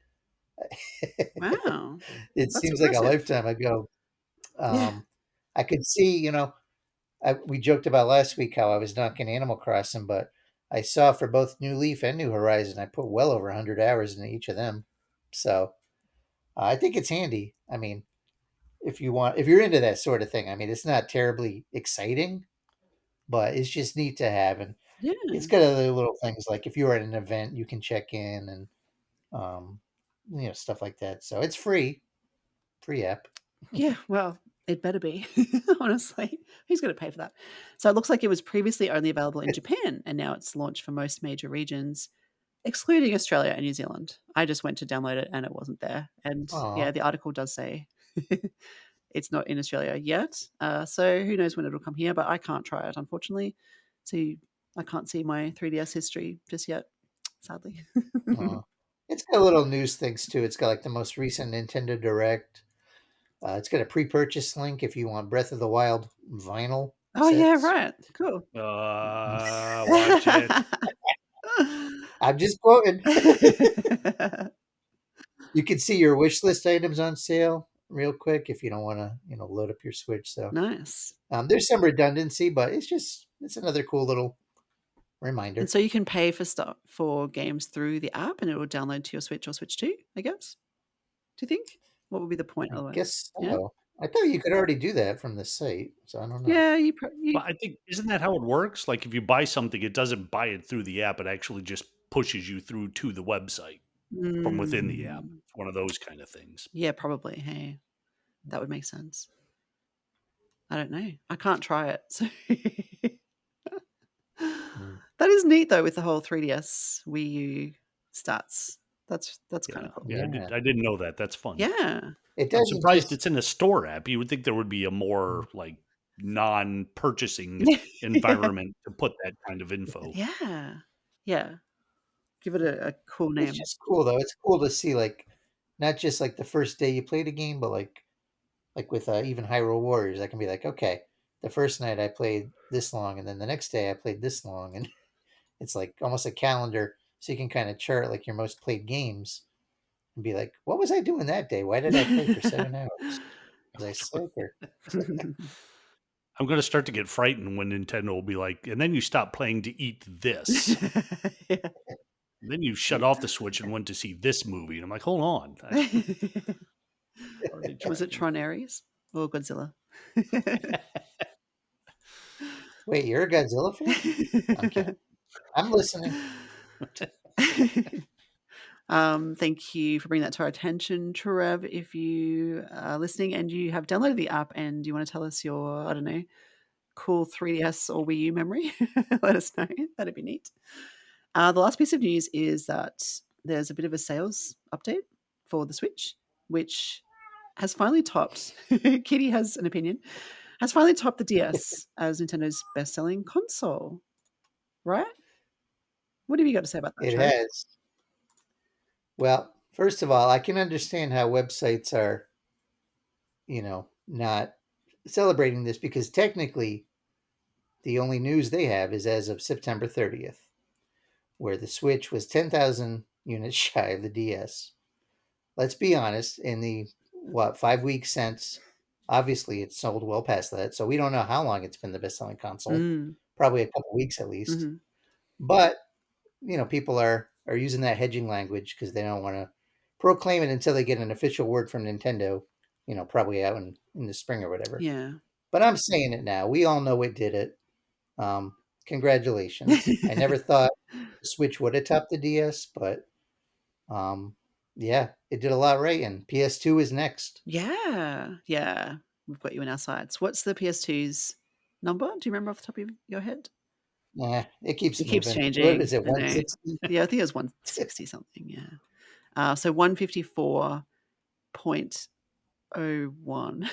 Wow. It That's seems like a impressive. lifetime ago. Yeah. I could see, we joked about last week how I was knocking Animal Crossing, but I saw for both New Leaf and New Horizon, I put well over 100 hours into each of them. So I think it's handy. I mean, if you're into that sort of thing, I mean, it's not terribly exciting, but it's just neat to have. And it's Yeah. got other little things like if you're at an event, you can check in and, um, stuff like that. So it's free app. Yeah, well, it better be, honestly. Who's gonna pay for that? So it looks like it was previously only available in Japan, and now it's launched for most major regions, excluding Australia and New Zealand. I just went to download it and it wasn't there. And Aw, yeah, the article does say it's not in Australia yet. So who knows when it'll come here, but I can't try it, unfortunately. So I can't see my 3DS history just yet, sadly. aw. It's got little news things too. It's got like the most recent Nintendo Direct. It's got a pre-purchase link if you want Breath of the Wild vinyl Oh, yeah, sets. right. Cool. Watch it. I'm just quoting. You can see your wish list items on sale real quick if you don't want to, load up your Switch. So Nice. there's some redundancy, but it's another cool little And reminder. so you can pay for stuff for games through the app, and it will download to your Switch or Switch 2, I guess? Do you think? What would be the point I otherwise? guess Yeah? so. I thought you could already do that from the site, so I don't know. Yeah, But I think isn't that how it works? Like if you buy something, it doesn't buy it through the app. It actually just pushes you through to the website from within the app. Mm, It's one of those kind of things. yeah, probably, hey, that would make sense. I don't know. I can't try it, so Mm. That is neat though with the whole 3DS Wii U stats. That's kinda Yeah, cool. yeah. Yeah, I didn't know that. That's fun. Yeah. it I'm doesn't surprised just. it's in a store app. You would think there would be a more like non-purchasing environment to put that kind of info. Yeah. Yeah. Give it a cool It's name. just cool though. It's cool to see like not just like the first day you played a game, but like with even Hyrule Warriors, I can be like, okay, the first night I played this long, and then the next day I played this long, and it's like almost a calendar, so you can kind of chart like your most played games and be like, what was I doing that day? Why did I play for 7 hours? Was I sick or? I'm going to start to get frightened when Nintendo will be like, and then you stop playing to eat this. Yeah. And then you shut off Yeah. the Switch and went to see this movie. And I'm like, hold on. Are they Was it trying? Tron Ares or Godzilla? Wait, you're a Godzilla fan? I'm kidding. I'm listening. Thank you for bringing that to our attention, Trev. If you are listening and you have downloaded the app and you want to tell us your, I don't know, cool 3DS or Wii U memory, let us know. That'd be neat. The last piece of news is that there's a bit of a sales update for the Switch, which has finally topped. Kitty has an opinion. Has finally topped the DS as Nintendo's best-selling console. Right? What have you got to say about that, It Trev? has. Well, first of all, I can understand how websites are, not celebrating this because technically the only news they have is as of September 30th, where the Switch was 10,000 units shy of the DS. Let's be honest, in the 5 weeks since, obviously it's sold well past that. So we don't know how long it's been the best selling console, Mm. probably a couple weeks at least. Mhm. But, people are using that hedging language because they don't want to proclaim it until they get an official word from Nintendo, probably out in the spring or whatever. Yeah. But I'm saying it now. We all know what did it. Congratulations. I never thought the Switch would have topped the DS, but um, yeah, it did a lot right. And PS2 is next. Yeah. Yeah. We've got you in our sights. What's the PS2's number? Do you remember off the top of your head? It keeps It keeps moving. What changing. is it? I know. 160? Yeah, I think it was 160 something, yeah. So 154.01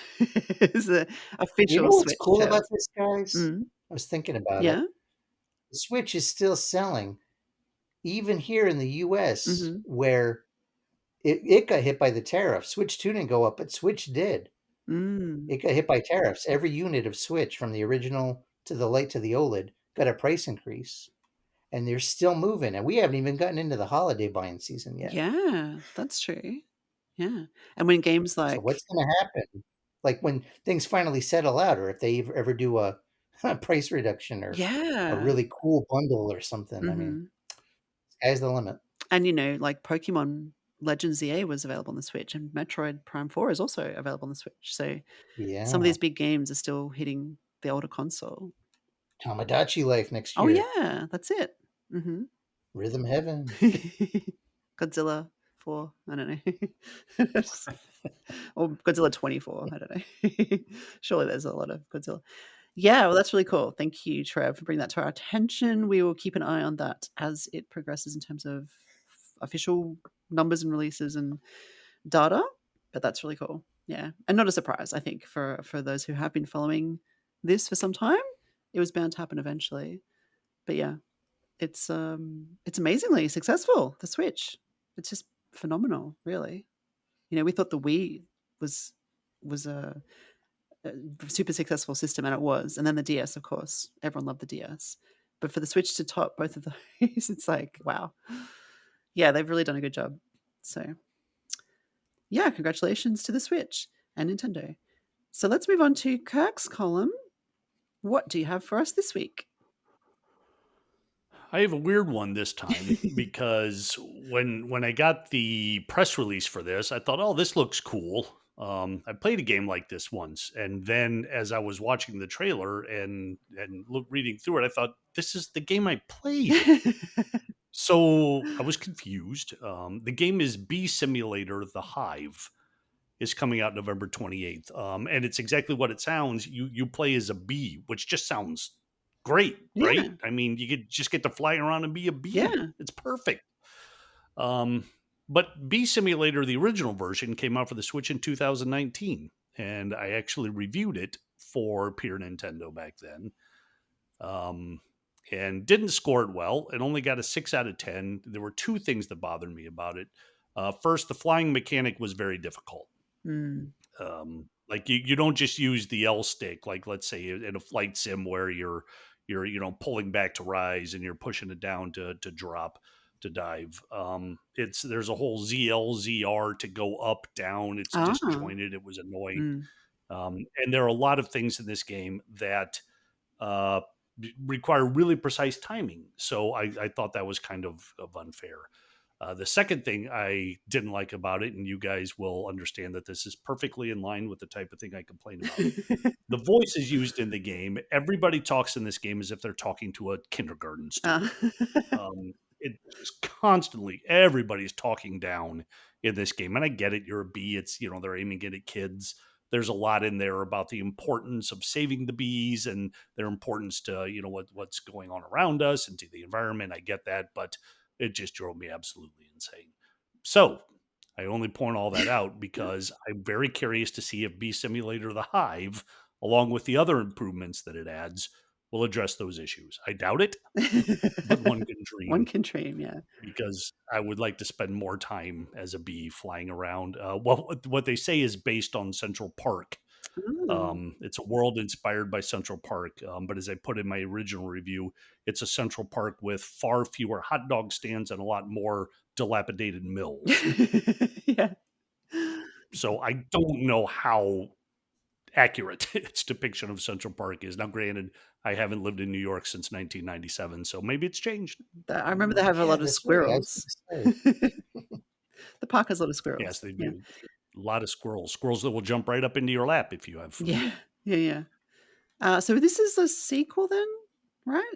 is the You official know what's Switch cool about sales. this, guys? Mm. I was thinking about Yeah? it. The Switch is still selling, even here in the US, Mhm. where it got hit by the tariff. Switch 2 didn't go up, but Switch did. Mm. It got hit by tariffs. Every unit of Switch from the original to the Lite to the OLED got a price increase. And they're still moving. And we haven't even gotten into the holiday buying season yet. Yeah, that's true. Yeah, and when games So like what's gonna happen? Like, when things finally settle out, or if they ever do a a price reduction or a yeah, really cool bundle or something, I mean, mhm, sky's the limit. and, like, Pokémon Legends EA was available on the Switch, and Metroid Prime 4 is also available on the Switch, so some of Yeah. these big games are still hitting the older console. Tamagotchi life next Oh, year. yeah, that's it. Mhm. Rhythm Heaven. Godzilla 4, I don't know. Or Godzilla 24, I don't know. Surely there's a lot of Godzilla. Yeah, well, that's really cool. Thank you, Trev, for bringing that to our attention. We will keep an eye on that as it progresses in terms of official numbers and releases and data, but that's really cool. Yeah, and not a surprise, I think, for those who have been following this for some time. It was bound to happen eventually. But yeah, it's amazingly successful, the Switch. It's just phenomenal, really. We thought the Wii was was a super successful system, and it was, and then the DS, of course. Everyone loved the DS. But for the Switch to top both of those, it's like, wow. Yeah, they've really done a good job. So, yeah, congratulations to the Switch and Nintendo. So let's move on to Kirk's column. What do you have for us this week? I have a weird one this time because when I got the press release for this, I thought, "Oh, this looks cool." I played a game like this once, and then as I was watching the trailer and reading through it, I thought, "This is the game I played." So I was confused. The game is Bee Simulator: The Hive. Is coming out November 28th. And it's exactly what it sounds. You play as a bee, which just sounds great, right? Yeah, I mean, you could just get to fly around and be a bee. yeah. It's perfect. Um, but Bee Simulator, the original version, came out for the Switch in 2019, and I actually reviewed it for Pure Nintendo back then. Um, and didn't score it well. It only got a 6 out of 10. There were two things that bothered me about it. First, the flying mechanic was very difficult. Mm. Like you don't just use the L stick, like let's say in a flight sim where you're pulling back to rise and you're pushing it down to drop to dive. It's there's a whole ZL ZR to go up down. It's Ah. disjointed. It was annoying. Mm. And there are a lot of things in this game that uh, require really precise timing. So I thought that was kind of unfair. The second thing I didn't like about it, and you guys will understand that this is perfectly in line with the type of thing I complain about. The voices used in the game, everybody talks in this game as if they're talking to a kindergarten Ah. student. It's constantly everybody's talking down in this game, and I get it. You're a bee. It's they're aiming it at kids. There's a lot in there about the importance of saving the bees and their importance to what's going on around us and to the environment. I get that, but it just drove me absolutely insane. So I only point all that out because I'm very curious to see if Bee Simulator the Hive, along with the other improvements that it adds, will address those issues. I doubt it, but one can One dream can dream, yeah. because I would like to spend more time as a bee flying around. Well, what they say is based on Central Park. Oh. It's a world inspired by Central Park, but as I put in my original review, it's a Central Park with far fewer hot dog stands and a lot more dilapidated mills. Yeah. So I don't know how accurate its depiction of Central Park is. Now, granted, I haven't lived in New York since 1997, so maybe it's changed. I I don't remember they know. have a Yeah, lot of that's right, I was squirrels. gonna say. The park has a lot of Yes, squirrels. they Yeah. do. A lot of squirrels. Squirrels that will jump right up into your lap if you have food. Yeah. Yeah, yeah. So this is a sequel then, right?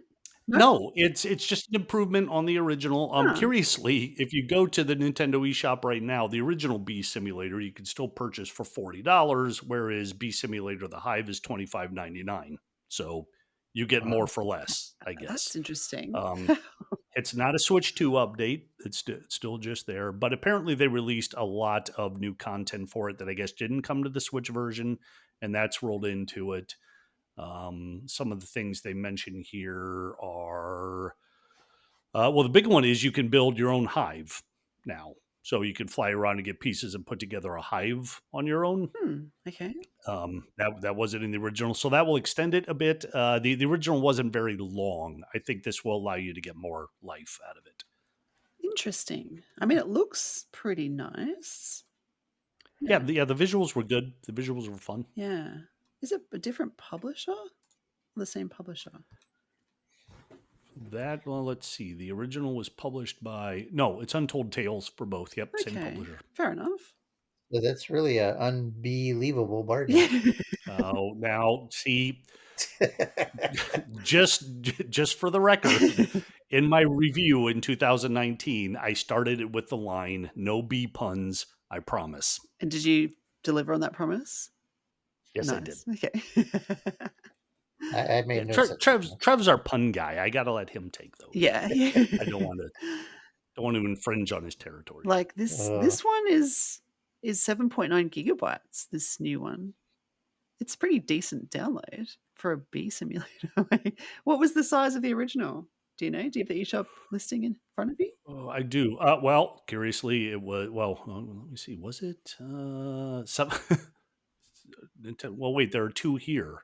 No? No, it's just an improvement on the original. Huh. Curiously, if you go to the Nintendo eShop right now, the original Bee Simulator you can still purchase for $40, whereas Bee Simulator The Hive is $25.99. So you get more Wow. for less, I That's guess. interesting. Um, it's not a Switch 2 update. It's still just there, but apparently they released a lot of new content for it that I guess didn't come to the Switch version, and that's rolled into it. Some of the things they mention here are well, the big one is you can build your own hive now. So you can fly around and get pieces and put together a hive on your own. Okay. That wasn't in the original, so that will extend it a bit. The original wasn't very long. I think this will allow you to get more life out of it. Interesting. I mean, it looks pretty nice. Yeah, Yeah. the visuals were good. The visuals were fun. Yeah. Is it a different publisher? Or the same publisher? That, well, let's see. The original was published by, no, it's Untold Tales for both. Yep, same Okay. publisher. Fair enough. So that's really a unbelievable bargain. Yeah. Oh, now see, just just for the record, in my review in 2019, I started it with the line, "No B puns, I promise." And did you deliver on that promise? Yes, I did. Nice. Okay. I Yeah, made no such promise. Trev's our pun guy. I got to let him take those. Yeah. Yeah. I don't want to infringe on his territory. Like this one is 7.9 gigabytes, this new one. It's pretty decent download for a bee simulator. What was the size of the original? Do you know? Do you have the eShop listing in front of you? Oh, I do. Well, curiously, it was. Well, let me see. Was it some? Well, wait. There are two here.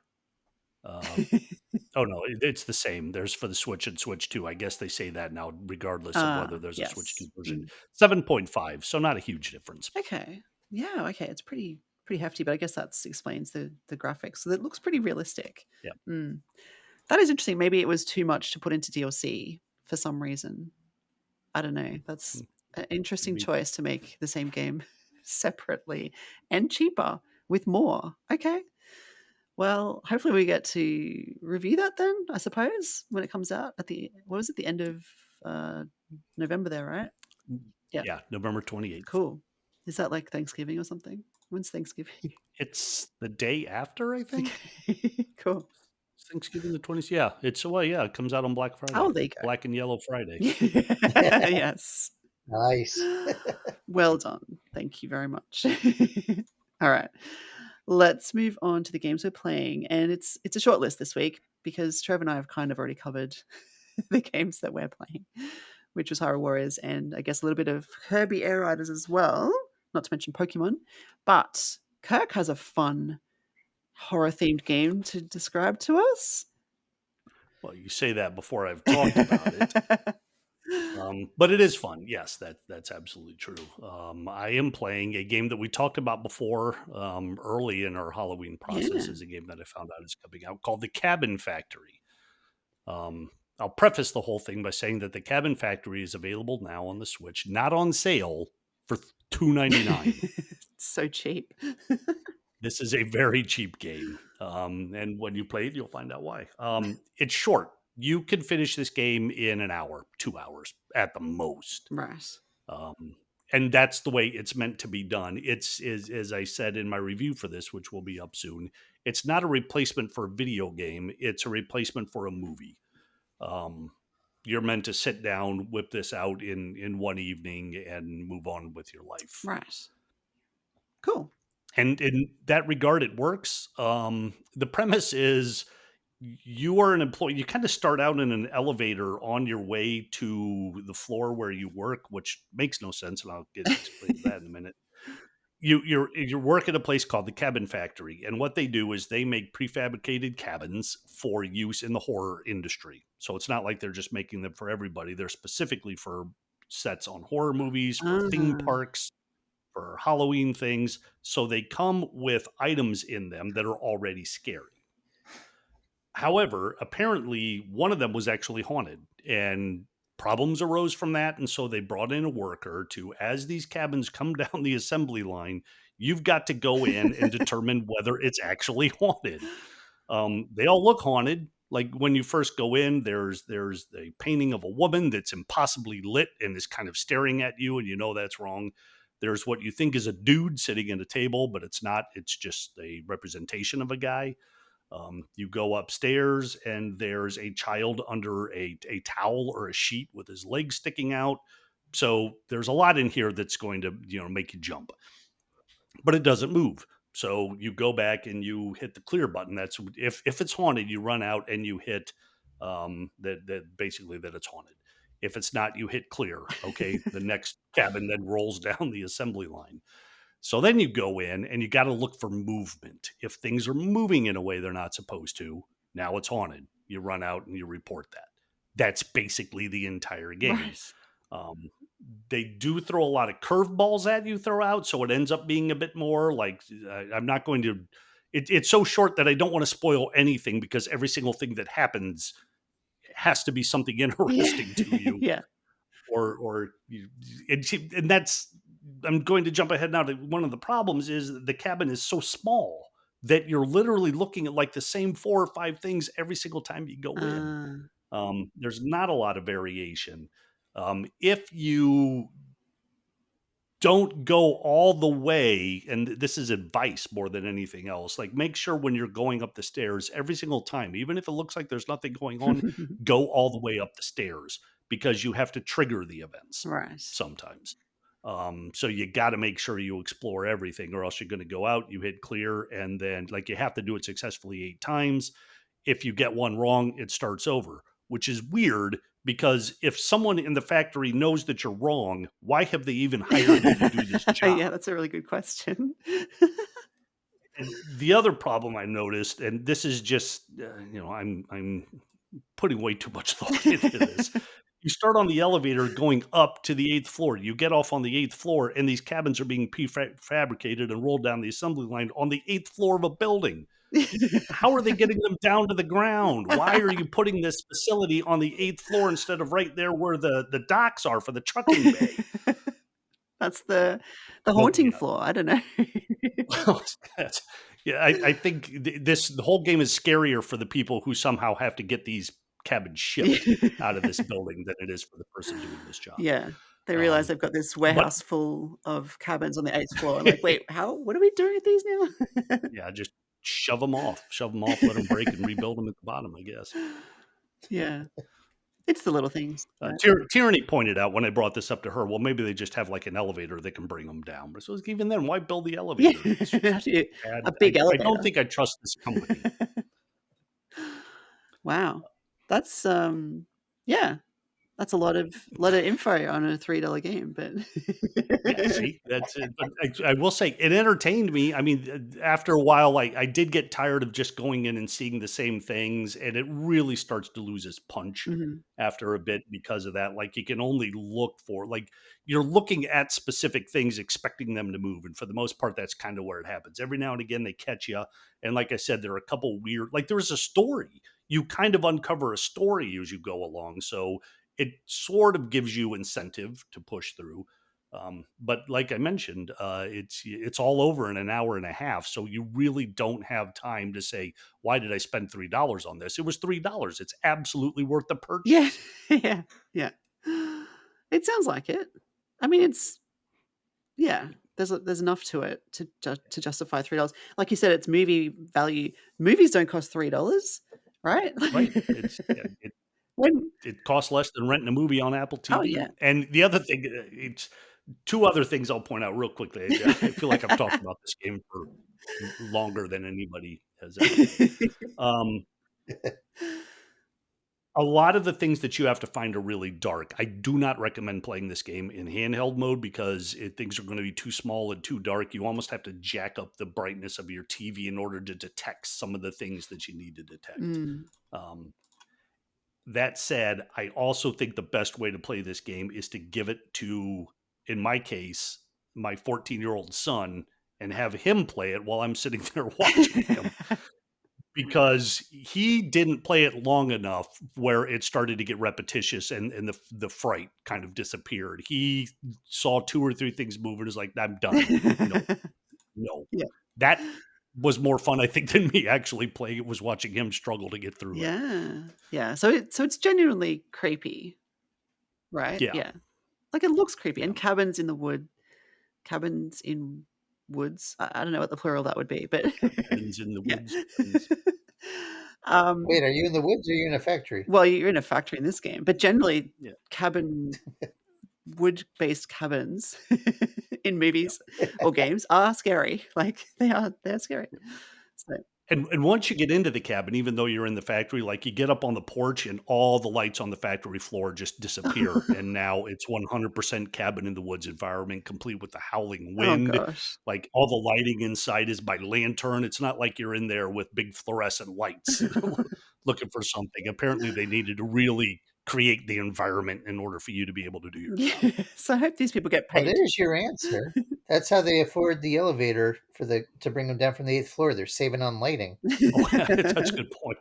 Oh no, it's the same. There's for the Switch and Switch 2. I guess they say that now, regardless of whether there's a Switch 2 Yes. version. 7.5, so not a huge difference. Okay. Yeah, okay. It's pretty hefty, but I guess that explains the graphics. So it looks pretty realistic. Yeah. Mm. That is interesting. Maybe it was too much to put into DLC for some reason. I don't know. That's an interesting Maybe. choice to make the same game separately and cheaper with more. Okay. Well, hopefully we get to review that then, I suppose, when it comes out at the what was it, the end of November there, right? Yeah. Yeah, November 28th. Cool. Is that like Thanksgiving or something? When's Thanksgiving? It's the day after, I think. Okay. Cool. It's Thanksgiving the 20th. Yeah, it's well, yeah, it comes out on Black Friday. Oh, there you go. Black and Yellow Friday. Yes. Nice. Well done. Thank you very much. All right. Let's move on to the games we're playing. And it's a short list this week because Trevor and I have kind of already covered the games that we're playing, which was Hyrule Warriors and I guess a little bit of Kirby Air Riders as well, not to mention Pokemon. But Kirk has a fun horror-themed game to describe to us. Well, you say that before I've talked about it. But it is fun. Yes, that's absolutely true. I am playing a game that we talked about before early in our Halloween process. Yeah. Is a game that I found out is coming out called The Cabin Factory. I'll preface the whole thing by saying that The Cabin Factory is available now on the Switch, not on sale, for $2.99. So cheap. This is a very cheap game. And when you play it, you'll find out why. It's short. You can finish this game in an hour, 2 hours at the most. Right. And that's the way it's meant to be done. It's is as I said in my review for this, which will be up soon. It's not a replacement for a video game. It's a replacement for a movie. You're meant to sit down, whip this out in one evening, and move on with your life. Right. Cool. And in that regard, it works. The premise is you are an employee. You kind of start out in an elevator on your way to the floor where you work, which makes no sense, and I'll get explain that in a minute. You work at a place called the Cabin Factory, and what they do is they make prefabricated cabins for use in the horror industry. So it's not like they're just making them for everybody. They're specifically for sets on horror movies, for theme parks, for Halloween things. So they come with items in them that are already scary. However, apparently one of them was actually haunted and problems arose from that. And so they brought in a worker to, as these cabins come down the assembly line, you've got to go in and determine whether it's actually haunted. They all look haunted. Like when you first go in, there's a painting of a woman that's impossibly lit and is kind of staring at you, and you know that's wrong. There's what you think is a dude sitting at a table, but it's not. It's just a representation of a guy. You go upstairs and there's a child under a towel or a sheet with his legs sticking out. So there's a lot in here that's going to, make you jump, but it doesn't move. So you go back and you hit the clear button. That's if it's haunted, you run out and you hit that basically that it's haunted. If it's not, you hit clear. Okay. The next cabin then rolls down the assembly line. So then you go in and you got to look for movement. If things are moving in a way they're not supposed to, now it's haunted. You run out and you report that. That's basically the entire game. Right. They do throw a lot of curveballs at you throughout, so it ends up being a bit more like I'm not going to. It's so short that I don't want to spoil anything because every single thing that happens has to be something Yeah. interesting to you, Yeah. or you, and that's. I'm going to jump ahead now to one of the problems is the cabin is so small that you're literally looking at like the same 4 or 5 things every single time you go in. Uh, There's not a lot of variation. If you don't go all the way, and this is advice more than anything else, like make sure when you're going up the stairs every single time, even if it looks like there's nothing going on, go all the way up the stairs because you have to trigger the events right. sometimes. So you got to make sure you explore everything, or else you're going to go out, you hit clear, and then like you have to do it successfully 8 times. If you get one wrong, it starts over, which is weird because if someone in the factory knows that you're wrong, why have they even hired you to do this job? Yeah, that's a really good question. And the other problem I noticed, and this is just, I'm putting way too much thought into this. You start on the elevator going up to the 8th floor. You get off on the 8th floor, and these cabins are being prefabricated and rolled down the assembly line on the 8th floor of a building. How are they getting them down to the ground? Why are you putting this facility on the 8th floor instead of right there where the docks are for the trucking bay? That's the But haunting floor, I don't know. well, that's yeah, I think the whole game is scarier for the people who somehow have to get these cabins shipped out of this building than it is for the person doing this job. Yeah, they realize Um, they've got this but warehouse full of cabins on the 8th floor, like, "Wait, how what are we doing with these now?" yeah, just shove them off, let them break, and rebuild them at the bottom, I guess. Yeah, it's the little things, right? Tyranny pointed out when I brought this up to her, well, maybe they just have like an elevator that can bring them down. But so even then, why build the Yeah, elevator? It's just actually, bad. a big I don't elevator. think I trust this company. Wow, that's, yeah, that's a lot of info on a $3 game, but Yeah, see, that's it. But I will say it entertained me. I mean, after a while, like I did get tired of just going in and seeing the same things, and it really starts to lose its punch Mhm. after a bit because of that. Like you can only look for like you're looking at specific things, expecting them to move, and for the most part, that's kind of where it happens. Every now and again, they catch you, and like I said, there are a couple weird. Like there's a story. You kind of uncover a story as you go along, so it sort of gives you incentive to push through, but like I mentioned, it's all over in an hour and a half, so you really don't have time to say, "Why did I spend $3 on this?" It was $3. It's absolutely worth the Yeah, purchase. yeah, yeah. It sounds like it. I mean, it's yeah, there's enough to it to justify $3. Like you said, it's movie value. Movies don't cost $3, right? Right? It's yeah, When it costs less than renting a movie on Apple oh, yeah. TV. And the other thing, it's 2 other things I'll point out real quickly. I feel like I've talked about this game for longer than anybody has ever had. Um, a lot of the things that you have to find are really dark. I do not recommend playing this game in handheld mode because things are going to be too small and too dark. You almost have to jack up the brightness of your TV in order to detect some of the things that you need to detect. Mm. Um, that said, I also think the best way to play this game is to give it to, in my case, my 14-year-old son and have him play it while I'm sitting there watching him because he didn't play it long enough where it started to get repetitious and the fright kind of disappeared. He saw 2 or 3 things move and was like, "I'm done. No, no." Yeah. That was more fun, I think, than me actually playing it. Was watching him struggle to get through it. Yeah. Yeah, so it's genuinely creepy, right? Yeah, Yeah. Like, it looks creepy, yeah. and cabins in woods. I don't know what the plural of that would be, but Cabins in the yeah. woods. Cabins. Um, Wait, are you in the woods or are you in a factory? well, you're in a factory in this game, but generally, Yeah, cabin wood-based cabins in yeah. movies or games are scary. Like, they're scary. So And once you get into the cabin, even though you're in the factory, like you get up on the porch and all the lights on the factory floor just disappear. And now it's 100% cabin in the woods environment, complete with the howling oh wind. gosh. Like all the lighting inside is by lantern. It's not like you're in there with big fluorescent lights looking for something. Apparently, they needed to really. create the environment in order for you to be able to do your job. So I hope these people get Well, paid. there's your answer. That's how they afford the elevator to bring them down from the 8th floor. They're saving on lighting. Oh, that's a good point.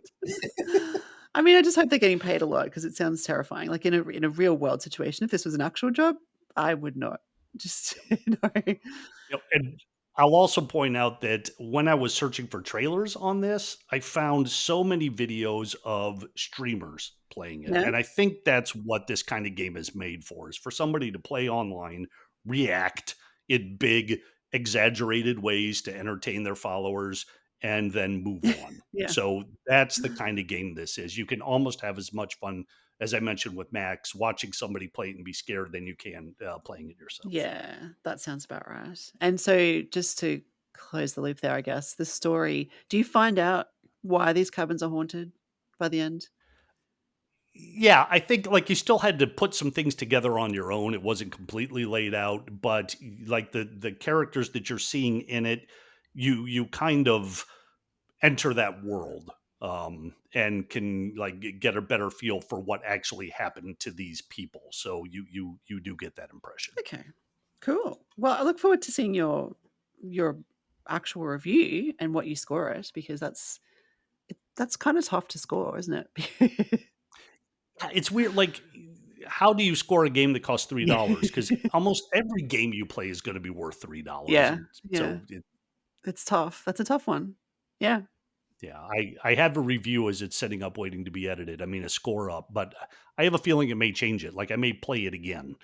I mean, I just hope they're getting paid a lot because it sounds terrifying. Like in a real world situation, if this was an actual job, I would not. Just And I'll also point out that when I was searching for trailers on this, I found so many videos of streamers playing it. Yeah. And I think that's what this kind of game is made for, is for somebody to play online, react in big, exaggerated ways to entertain their followers, and then move on. Yeah. So that's the kind of game this is. You can almost have as much fun, as I mentioned with Max, watching somebody play it and be scared than you can playing it yourself. Yeah, that sounds about right. And so just to close the loop there, I guess, the story, do you find out why these cabins are haunted by the end? Yeah, I think like you still had to put some things together on your own. It wasn't completely laid out, but like the characters that you're seeing in it, you kind of enter that world and can like get a better feel for what actually happened to these people. So you do get that impression. Okay, cool. Well, I look forward to seeing your actual review and what you score it because that's kind of tough to score, isn't it? It's weird. Like, how do you score a game that costs Yeah. $3? Because almost every game you play is going to be worth $3, Yeah, and yeah. so It's tough. That's a tough one. Yeah. yeah, I have a review as it's setting up, waiting to be edited. I mean, a score up, but I have a feeling it may change it. Like I may play it again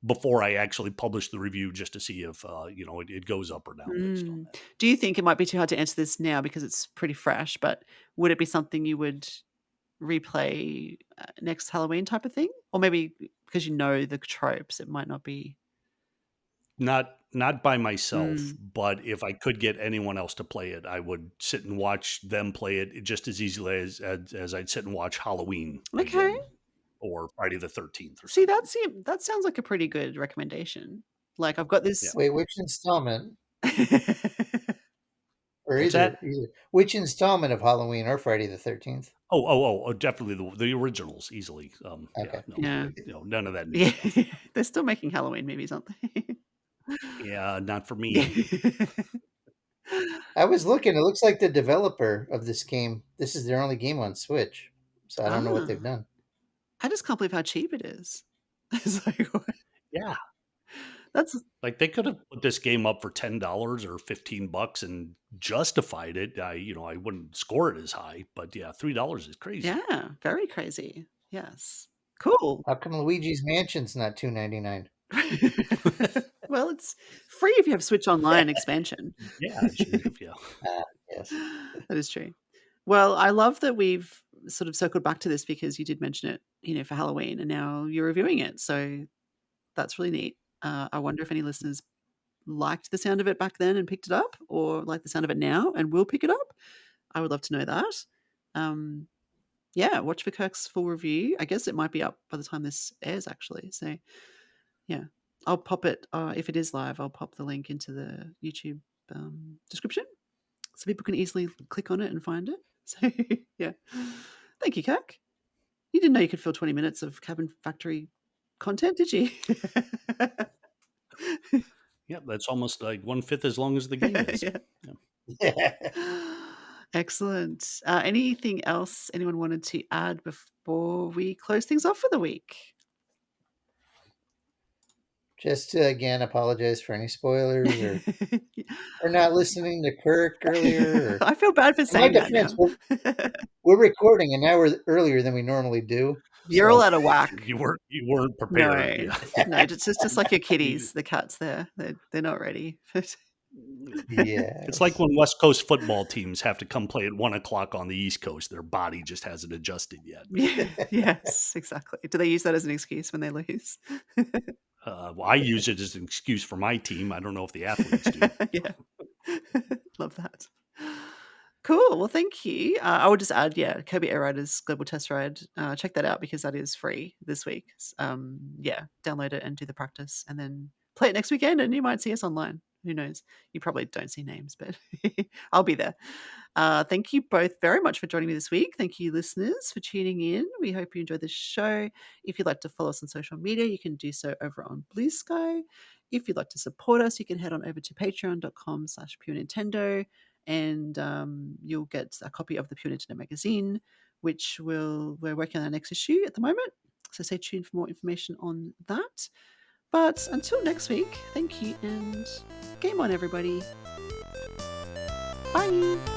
before I actually publish the review, just to see if it goes up or down based on that. Do you think it might be too hard to answer this now because it's pretty fresh, but would it be something you would replay, next Halloween type of thing? Or maybe because you know the tropes, it might not be. Not by myself, Mm. but if I could get anyone else to play it, I would sit and watch them play it just as easily as I'd sit and watch Halloween Okay. again or Friday the 13th or See, something. that sounds like a pretty good recommendation. Like, I've got Yeah. this. Wait, which installment? Or What's either, that? either. Which installment of Halloween or Friday the 13th? Oh, definitely the originals easily. Yeah, Okay. no, Yeah. none of that new Yeah. stuff. They're still making Halloween movies, aren't they? Yeah, not for Yeah. me. I was looking. It looks like the developer of this game, this is their only game on Switch. So I don't know what they've Ah, done. I just can't believe how cheap it is. It's like, what? Yeah, That's like they could have put this game up for $10 or $15 and justified it. I wouldn't score it as high, but yeah, $3 is crazy. yeah, very crazy. Yes. Cool. How come Luigi's Mansion's not $2.99? Well, it's free if you have Switch Online expansion. Yeah, it should have. Yeah. Ah, yes. That is true. Well, I love that we've sort of circled back to this because you did mention it, for Halloween, and now you're reviewing it. So that's really neat. I wonder if any listeners liked the sound of it back then and picked it up, or like the sound of it now and will pick it up. I would love to know that. Um, yeah, watch for Kirk's full review. I guess it might be up by the time this airs, actually. So yeah, I'll pop it if it is live. I'll pop the link into the YouTube description so people can easily click on it and find it. So yeah, thank you, Kirk. You didn't know you could fill 20 minutes of Cabin Factory content, did you? Yeah, that's almost like 1/5 as long as the game is. Yeah. Yeah. Excellent. Anything else anyone wanted to add before we close things off for the week? Just to again apologize for any spoilers or not listening to Kirk earlier. Or I feel bad for in my saying that defense, now. we're recording and now we're earlier than we normally do. You're all So out of whack. You weren't No, prepared. Yeah. no, it's just like your kitties, the cats there. They're not ready. It's like yes. when West Coast football teams have to come play at 1 o'clock on the East Coast. Their body just hasn't adjusted yet. Yeah, yes, exactly. Do they use that as an excuse when they lose? Well, I use it as an excuse for my team. I don't know if the athletes do. Yeah. Love that. Cool. Well, thank you. I would just add, yeah, Kirby Air Riders Global Test Ride. Check that out because that is free this week. Yeah, download it and do the practice, and then play it next weekend, and you might see us online. Who knows? You probably don't see names, but I'll be there. Thank you both very much for joining me this week. Thank you, listeners, for tuning in. We hope you enjoyed the show. If you'd like to follow us on social media, you can do so over on Blue Sky. If you'd like to support us, you can head on over to patreon.com/Pure Nintendo, and you'll get a copy of the Pure Nintendo magazine, which we're working on our next issue at the moment. So stay tuned for more information on that. But until next week, thank you and game on, everybody. Bye.